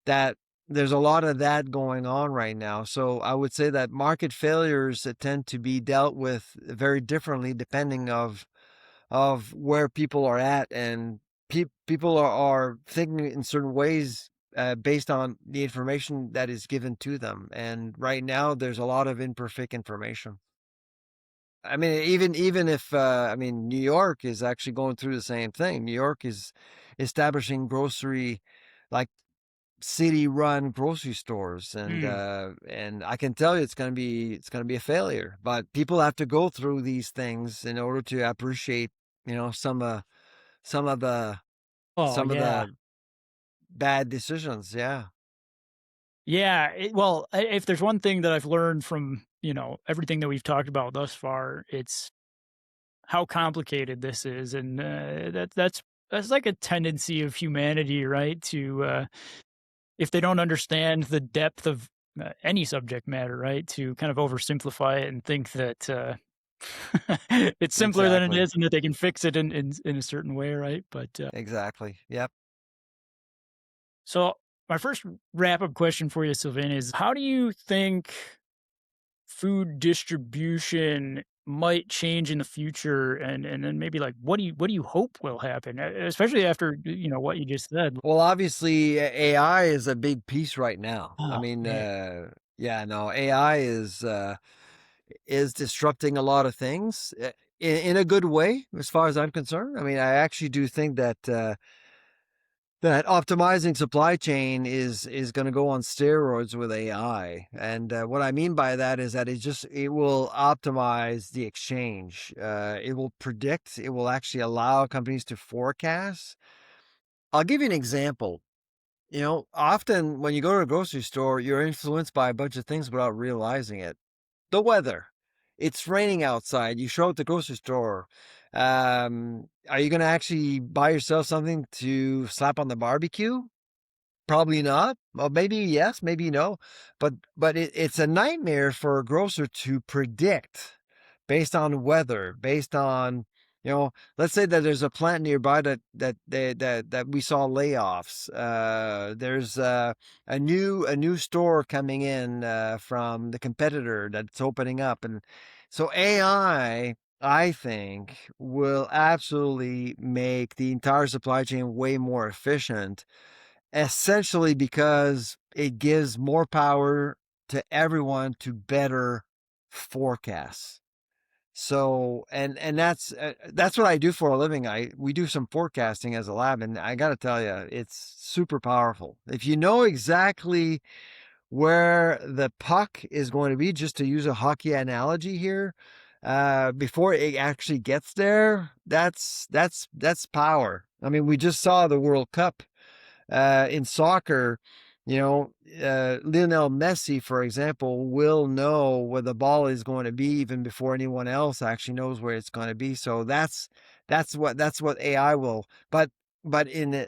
Speaker 3: that there's a lot of that going on right now. So I would say that market failures tend to be dealt with very differently depending of where people are at, and people are thinking in certain ways based on the information that is given to them. And right now there's a lot of imperfect information. I mean, even if I mean, New York is actually going through the same thing. New York is establishing grocery, like city-run grocery stores,
Speaker 1: mm.
Speaker 3: and I can tell you it's gonna be a failure. But people have to go through these things in order to appreciate, some of the
Speaker 1: Oh,
Speaker 3: some of
Speaker 1: yeah.
Speaker 3: the bad decisions. Yeah.
Speaker 1: Yeah. Well, if there's one thing that I've learned from, everything that we've talked about thus far, it's how complicated this is. And that's like a tendency of humanity, right? To, if they don't understand the depth of any subject matter, right? To kind of oversimplify it and think that it's simpler than it
Speaker 3: Exactly.
Speaker 1: is, and that they can fix it in a certain way, right? But
Speaker 3: Exactly. Yep.
Speaker 1: so my first wrap up question for you, Sylvain, is how do you think food distribution might change in the future, and then maybe like what do you hope will happen, especially after what you just said?
Speaker 3: Well, obviously, AI is a big piece right now. I
Speaker 1: Oh
Speaker 3: mean,
Speaker 1: man,
Speaker 3: yeah, no, AI is disrupting a lot of things in a good way, as far as I'm concerned. I mean, I actually do think that optimizing supply chain is going to go on steroids with AI. And what I mean by that is that it will optimize the exchange. It will predict. It will actually allow companies to forecast. I'll give you an example. Often when you go to a grocery store, you're influenced by a bunch of things without realizing it. The weather. It's raining outside. You show up at the grocery store. Are you going to actually buy yourself something to slap on the barbecue? Probably not. Well, maybe yes, maybe no. But it's a nightmare for a grocer to predict based on weather, based on let's say that there's a plant nearby that we saw layoffs. There's a new store coming in from the competitor that's opening up, and so I think will absolutely make the entire supply chain way more efficient, essentially because it gives more power to everyone to better forecast. So, and that's what I do for a living. We do some forecasting as a lab, and I got to tell you, it's super powerful. If you know exactly where the puck is going to be, just to use a hockey analogy here, before it actually gets there, that's power. I mean, we just saw the World Cup in soccer. Lionel Messi, for example, will know where the ball is going to be even before anyone else actually knows where it's going to be. So that's what AI will. But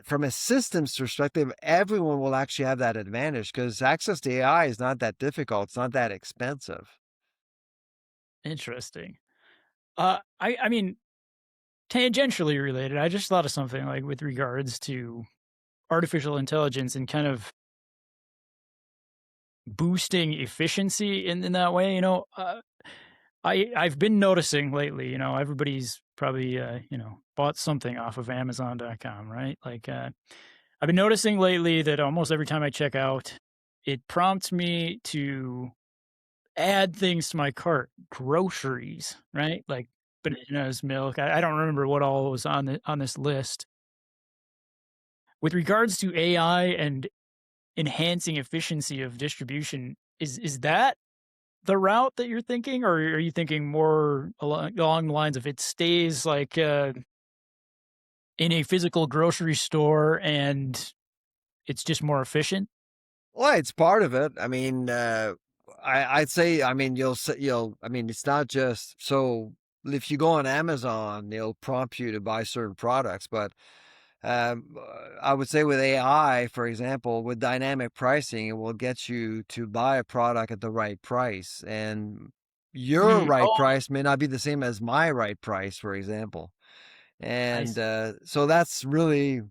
Speaker 3: from a systems perspective, everyone will actually have that advantage because access to AI is not that difficult. It's not that expensive.
Speaker 1: interesting. I mean, tangentially related. I just thought of something like with regards to artificial intelligence and kind of boosting efficiency in that way. I've been noticing lately. Everybody's probably bought something off of Amazon.com, right? Like I've been noticing lately that almost every time I check out, it prompts me to add things to my cart, groceries, right? Like bananas, milk. I don't remember what all was on this list. With regards to AI and enhancing efficiency of distribution, is that the route that you're thinking, or are you thinking more along the lines of it stays like in a physical grocery store and it's just more efficient?
Speaker 3: Well, it's part of it. I mean, I'd say, I mean, I mean, it's not just so. If you go on Amazon, they'll prompt you to buy certain products, but I would say with AI, for example, with dynamic pricing, it will get you to buy a product at the right price, and your right
Speaker 1: Oh,
Speaker 3: price may not be the same as my right price, for example.
Speaker 1: I
Speaker 3: And
Speaker 1: see.
Speaker 3: so that's really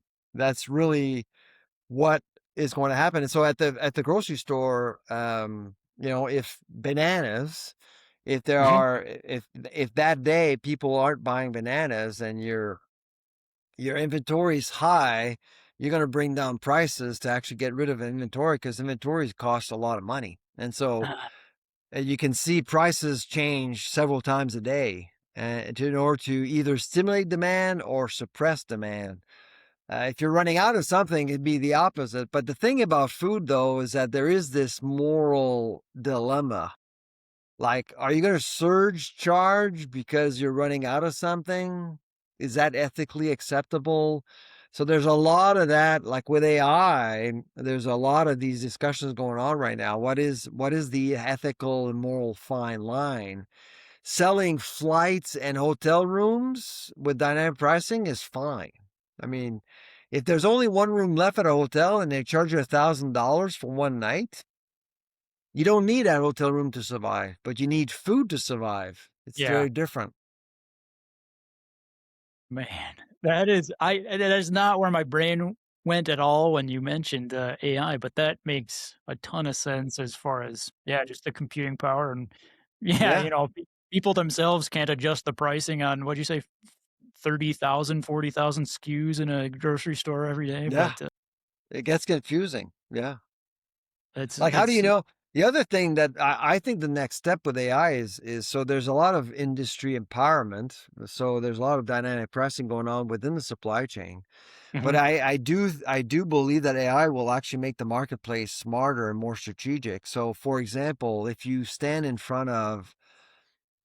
Speaker 3: what is going to happen. And so at the grocery store, if bananas, if there
Speaker 1: Mhm.
Speaker 3: are, if that day people aren't buying bananas and your inventory is high, you're going to bring down prices to actually get rid of inventory because inventories cost a lot of money. And so
Speaker 1: Ah,
Speaker 3: you can see prices change several times a day in order to either stimulate demand or suppress demand. If you're running out of something, it'd be the opposite. But the thing about food, though, is that there is this moral dilemma. Like, are you going to surge charge because you're running out of something? Is that ethically acceptable? So there's a lot of that. Like with AI, there's a lot of these discussions going on right now. What is the ethical and moral fine line? Selling flights and hotel rooms with dynamic pricing is fine. I mean, if there's only one room left at a hotel and they charge you $1,000 for one night, You don't need that hotel room to survive, but you need food to survive. It's
Speaker 1: Yeah,
Speaker 3: very different.
Speaker 1: man, that is not where my brain went at all when you mentioned AI, but that makes a ton of sense as far as yeah, just the computing power and yeah,
Speaker 3: Yeah,
Speaker 1: people themselves can't adjust the pricing on what'd you say, 30,000, 40,000 SKUs in a grocery store every day,
Speaker 3: yeah.
Speaker 1: but
Speaker 3: It gets confusing. Yeah. Like, how do
Speaker 1: it's
Speaker 3: you know? The other thing that I think the next step with AI is so there's a lot of industry empowerment. So there's a lot of dynamic pricing going on within the supply chain. But
Speaker 1: mhm,
Speaker 3: I do believe that AI will actually make the marketplace smarter and more strategic. So for example, if you stand in front of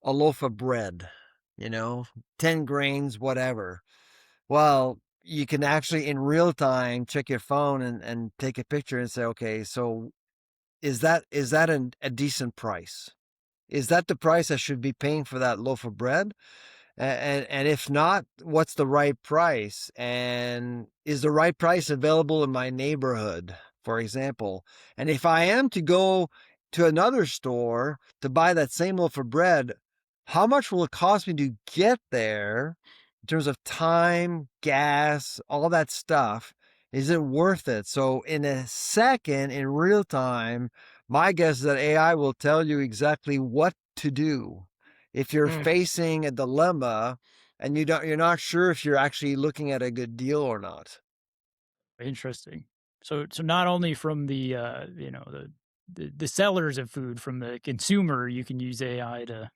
Speaker 3: a loaf of bread, you know, 10 grains, whatever. Well, you can actually in real time check your phone and take a picture and say, okay, so is that a decent price? Is that the price I should be paying for that loaf of bread? And if not, what's the right price? And is the right price available in my neighborhood, for example? And if I am to go to another store to buy that same loaf of bread, how much will it cost me to get there in terms of time, gas, all that stuff? Is it worth it? So, in a second, in real time, my guess is that AI will tell you exactly what to do if you're
Speaker 1: mm,
Speaker 3: facing a dilemma and you're not sure if you're actually looking at a good deal or not.
Speaker 1: interesting. So not only from the, the sellers of food, from the consumer, you can use AI to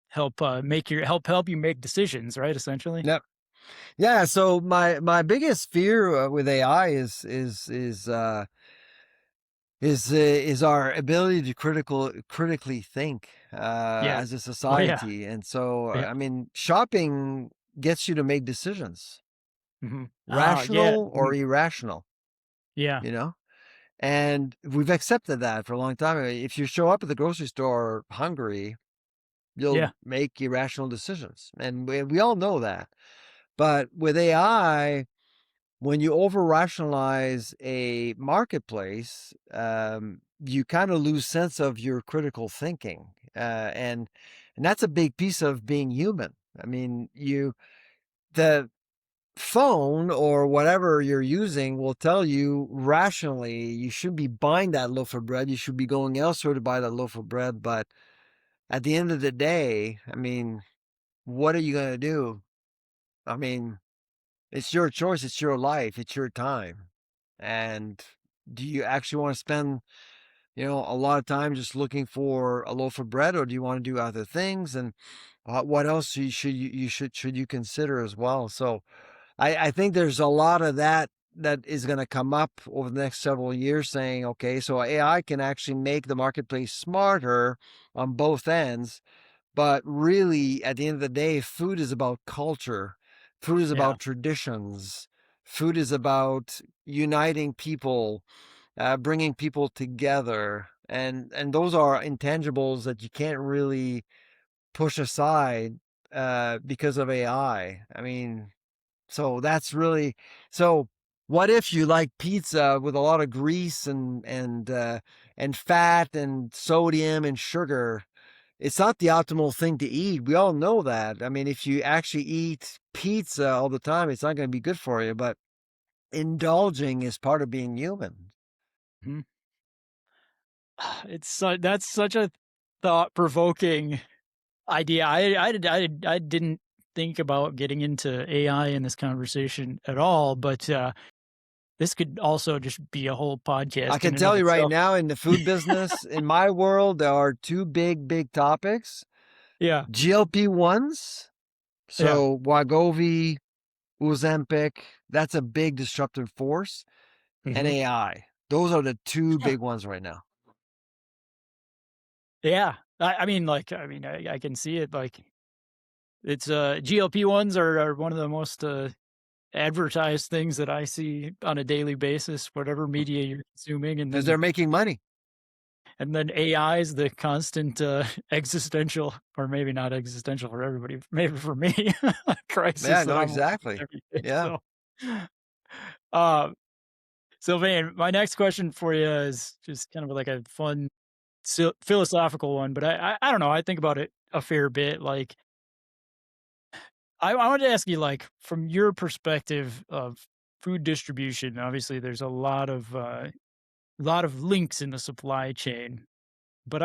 Speaker 1: help, help you make decisions, right, essentially?
Speaker 3: Yep. Yeah. So my biggest fear with AI is our ability to critically think
Speaker 1: Yeah.
Speaker 3: as a
Speaker 1: Oh, yeah.
Speaker 3: society. And so
Speaker 1: Yeah.
Speaker 3: I mean, shopping gets you to make decisions,
Speaker 1: Mhm. Ah, yeah.
Speaker 3: rational or
Speaker 1: Mhm.
Speaker 3: irrational.
Speaker 1: Yeah.
Speaker 3: You know, and we've accepted that for a long time. If you show up at the grocery store hungry, you'll
Speaker 1: Yeah.
Speaker 3: make irrational decisions. And we all know that. But with AI, when you over rationalize a marketplace, you kind of lose sense of your critical thinking. And that's a big piece of being human. I mean, the phone or whatever you're using will tell you rationally you should be buying that loaf of bread. You should be going elsewhere to buy that loaf of bread. But at the end of the day, I mean, what are you going to do? I mean, it's your choice, it's your life, it's your time. And do you actually want to spend, a lot of time just looking for a loaf of bread, or do you want to do other things? And what else should you consider as well? So I think there's a lot of that is going to come up over the next several years saying, okay, so AI can actually make the marketplace smarter on both ends. But really, at the end of the day, food is about culture. Food is
Speaker 1: Yeah.
Speaker 3: about traditions. Food is about uniting people, bringing people together. And those are intangibles that you can't really push aside because of AI. I mean, so that's really so. What if you like pizza with a lot of grease and fat and sodium and sugar? It's not the optimal thing to eat. We all know that. I mean, if you actually eat pizza all the time, it's not going to be good for you. But indulging is part of being human.
Speaker 1: Mhm. That's such a thought-provoking idea. I didn't think about getting into AI in this conversation at all, but, this could also just be a whole
Speaker 3: I
Speaker 1: podcast in
Speaker 3: can
Speaker 1: and of
Speaker 3: tell you right
Speaker 1: itself.
Speaker 3: now in the food business, in my world, there are two big topics:
Speaker 1: Yeah.
Speaker 3: GLP-1s,
Speaker 1: Yeah.
Speaker 3: so Wegovy, Ozempic, that's a big disruptive force, and
Speaker 1: Mhm.
Speaker 3: AI. Those are the two big ones right now.
Speaker 1: Yeah. I can see it, like, it's, GLP-1s are one of the most, advertised things that I see on a daily basis, whatever media you're consuming,
Speaker 3: Because they're making money.
Speaker 1: and then AI is the constant, existential or maybe not existential for everybody, maybe for me,
Speaker 3: Yeah,
Speaker 1: crisis that
Speaker 3: no,
Speaker 1: I'm
Speaker 3: exactly.
Speaker 1: every day,
Speaker 3: Yeah.
Speaker 1: uh, so, man, my next question for you is just kind of like a fun philosophical one, but I don't know. I think about it a fair bit. Like, I wanted to ask you, like, from your perspective of food distribution. Obviously, there's a lot of links in the supply chain, but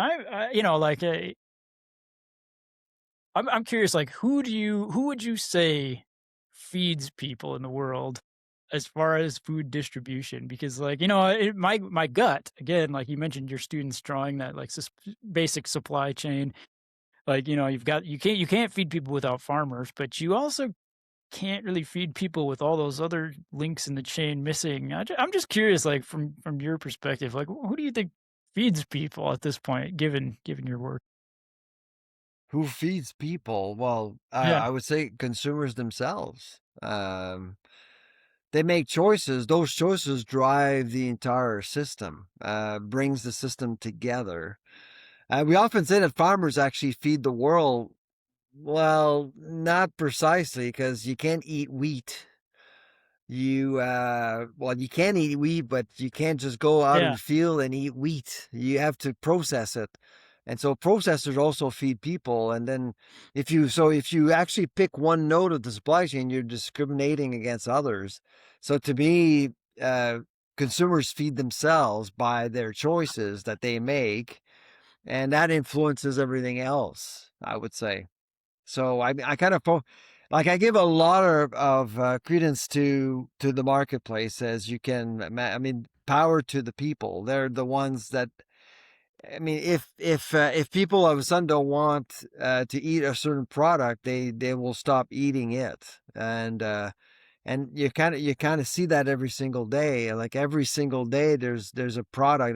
Speaker 1: I'm curious, like, who would you say feeds people in the world as far as food distribution? Because, like, my gut, again, like you mentioned, your students drawing that, like, basic supply chain. Like, you can't feed people without farmers, but you also can't really feed people with all those other links in the chain missing. I'm just curious, like, from your perspective, like, who do you think feeds people at this point, given your work?
Speaker 3: Who feeds people? Well,
Speaker 1: Yeah,
Speaker 3: I would say consumers themselves. They make choices. Those choices drive the entire system, brings the system together. We often say that farmers actually feed the world. Well, not precisely, because you can't eat wheat. You can eat wheat, but you can't just go out in
Speaker 1: yeah.
Speaker 3: the field and eat wheat. You have to process it. And so processors also feed people. And then if you actually pick one node of the supply chain, you're discriminating against others. So to me, uh, consumers feed themselves by their choices that they make, and that influences everything else, I would say. So I kind of like I give a lot of credence to the marketplace, as you can. I mean, power to the people. They're the ones that. I mean, if people of a sudden don't want to eat a certain product, they will stop eating it, and you kind of see that every single day. Like every single day, there's a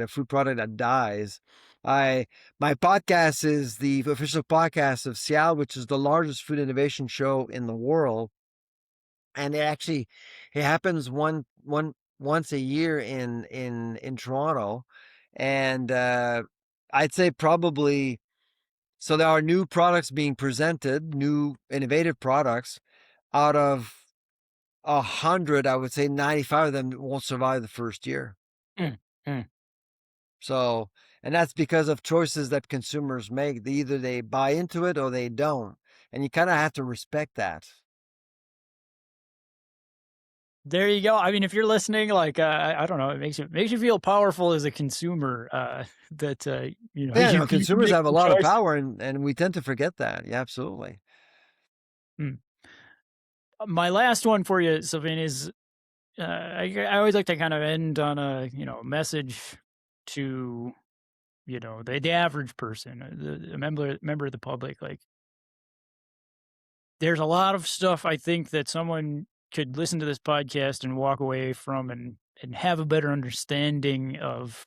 Speaker 3: food product that dies. I My podcast is the official podcast of Seattle, which is the largest food innovation show in the world, and it happens once a year in Toronto, and I'd say probably so there are new products being presented, new innovative products out of 100, I would say 95 of them won't survive the first year.
Speaker 1: Mm, mm.
Speaker 3: So, and that's because of choices that consumers make. Either they buy into it or they don't. And you kind of have to respect that.
Speaker 1: There you go. I mean, if you're listening, like, I don't know, it makes you feel powerful as a consumer, that,
Speaker 3: Yeah, no,
Speaker 1: you can
Speaker 3: consumers
Speaker 1: make
Speaker 3: have a
Speaker 1: some
Speaker 3: lot of
Speaker 1: choices.
Speaker 3: power, and we tend to forget that. Yeah, absolutely.
Speaker 1: Mm. My last one for you, Sylvain, is, I always like to kind of end on a, message to, the average person, the member of the public. Like, there's a lot of stuff I think that someone could listen to this podcast and walk away from and have a better understanding of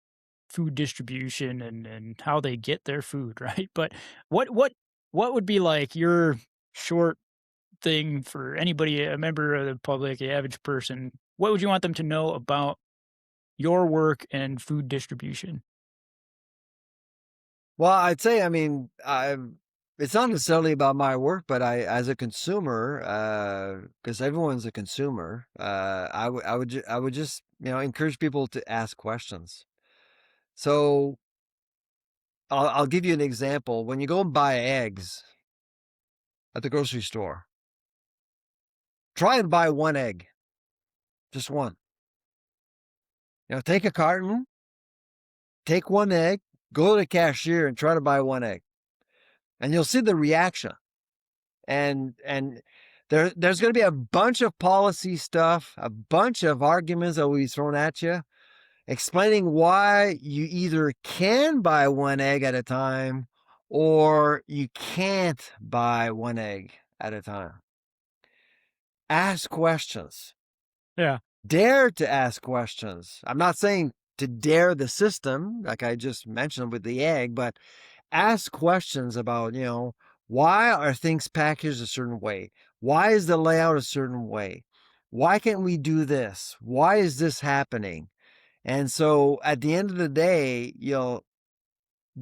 Speaker 1: food distribution and how they get their food, right? But what what what would be like your short thing for anybody, a member of the public, the average person? What would you want them to know about your work and food distribution?
Speaker 3: Well, I'd say, I mean, it's not necessarily about my work, but as a consumer, because everyone's a consumer, I would just, encourage people to ask questions. So I'll give you an example. When you go and buy eggs at the grocery store, try and buy one egg, just one. Take a carton, take one egg, go to the cashier and try to buy one egg, and you'll see the reaction. And there's going to be a bunch of policy stuff, a bunch of arguments that will be thrown at you, explaining why you either can buy one egg at a time or you can't buy one egg at a time. Ask questions.
Speaker 1: Yeah.
Speaker 3: Dare to ask questions. I'm not saying to dare the system, like I just mentioned with the egg, but ask questions about, why are things packaged a certain way? Why is the layout a certain way? Why can't we do this? Why is this happening? And so at the end of the day,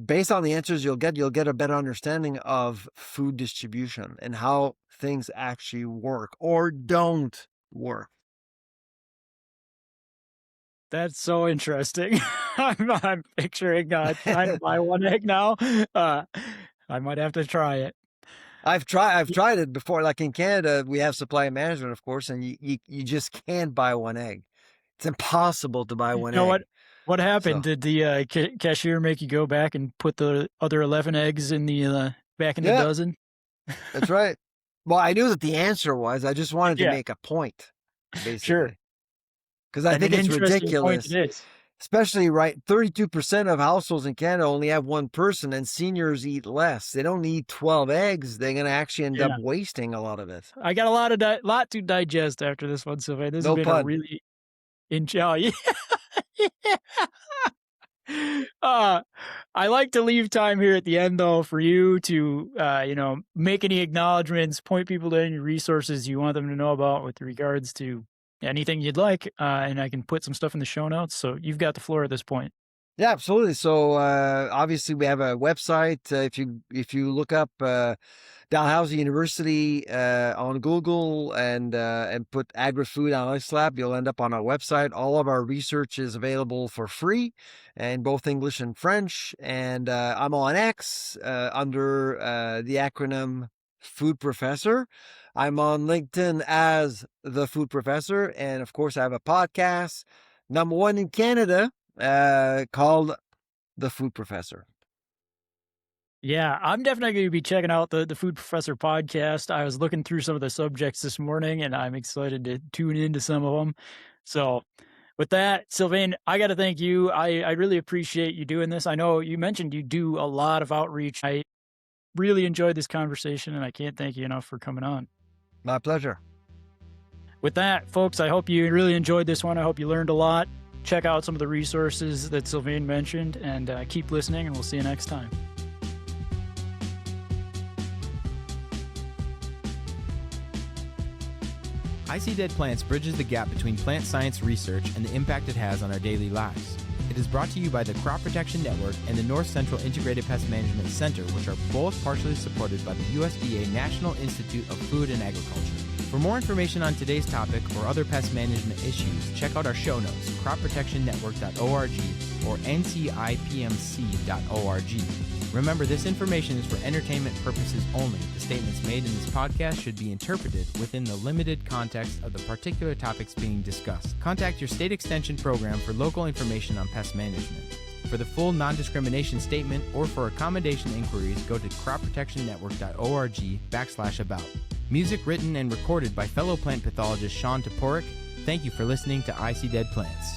Speaker 3: based on the answers you'll get a better understanding of food distribution and how things actually work or don't work.
Speaker 1: That's so interesting. I'm picturing trying to buy one egg now. I might have to try it.
Speaker 3: I've tried it before. Like in Canada, we have supply management, of course, and you just can't buy one egg. It's impossible to buy one
Speaker 1: You know
Speaker 3: egg.
Speaker 1: what happened?
Speaker 3: So,
Speaker 1: Did the cashier make you go back and put the other 11 eggs in the back in the
Speaker 3: yeah,
Speaker 1: dozen?
Speaker 3: that's right. Well, I knew that the answer was. I just wanted to
Speaker 1: Yeah,
Speaker 3: make a point,
Speaker 1: sure.
Speaker 3: basically, because I
Speaker 1: And
Speaker 3: think
Speaker 1: an
Speaker 3: it's
Speaker 1: interesting point
Speaker 3: ridiculous.
Speaker 1: it is.
Speaker 3: Especially 32% of households in Canada only have one person, and seniors eat less. They don't need 12 eggs. They're going to actually end up
Speaker 1: Yeah.
Speaker 3: wasting a lot of it.
Speaker 1: I got a lot to digest after this one, Sylvain. This has
Speaker 3: No
Speaker 1: been a
Speaker 3: pun.
Speaker 1: really yeah. I like to leave time here at the end, though, for you to, make any acknowledgments, point people to any resources you want them to know about with regards to anything you'd like, and I can put some stuff in the show notes. So you've got the floor at this point.
Speaker 3: Yeah, absolutely. So obviously we have a website. If you look up Dalhousie University on Google and put Agri-Food Analytics Lab, you'll end up on our website. All of our research is available for free in both English and French. And I'm on X under the acronym Food Professor. I'm on LinkedIn as the Food Professor, and of course I have a podcast, #1 in Canada, called The Food Professor.
Speaker 1: Yeah, I'm definitely going to be checking out the Food Professor podcast. I was looking through some of the subjects this morning, and I'm excited to tune into some of them. So with that, Sylvain, I got to thank you. I really appreciate you doing this. I know you mentioned you do a lot of outreach. I really enjoyed this conversation, and I can't thank you enough for coming on.
Speaker 3: My pleasure.
Speaker 1: With that, folks, I hope you really enjoyed this one. I hope you learned a lot. Check out some of the resources that Sylvain mentioned, and keep listening, and we'll see you next time.
Speaker 2: I See Dead Plants bridges the gap between plant science research and the impact it has on our daily lives. It is brought to you by the Crop Protection Network and the North Central Integrated Pest Management Center, which are both partially supported by the USDA National Institute of Food and Agriculture. For more information on today's topic or other pest management issues, check out our show notes, cropprotectionnetwork.org or ncipmc.org. Remember, this information is for entertainment purposes only. The statements made in this podcast should be interpreted within the limited context of the particular topics being discussed. Contact your state extension program for local information on pest management. For the full non-discrimination statement or for accommodation inquiries, go to cropprotectionnetwork.org/about. Music written and recorded by fellow plant pathologist Sean Toporek. Thank you for listening to I See Dead Plants.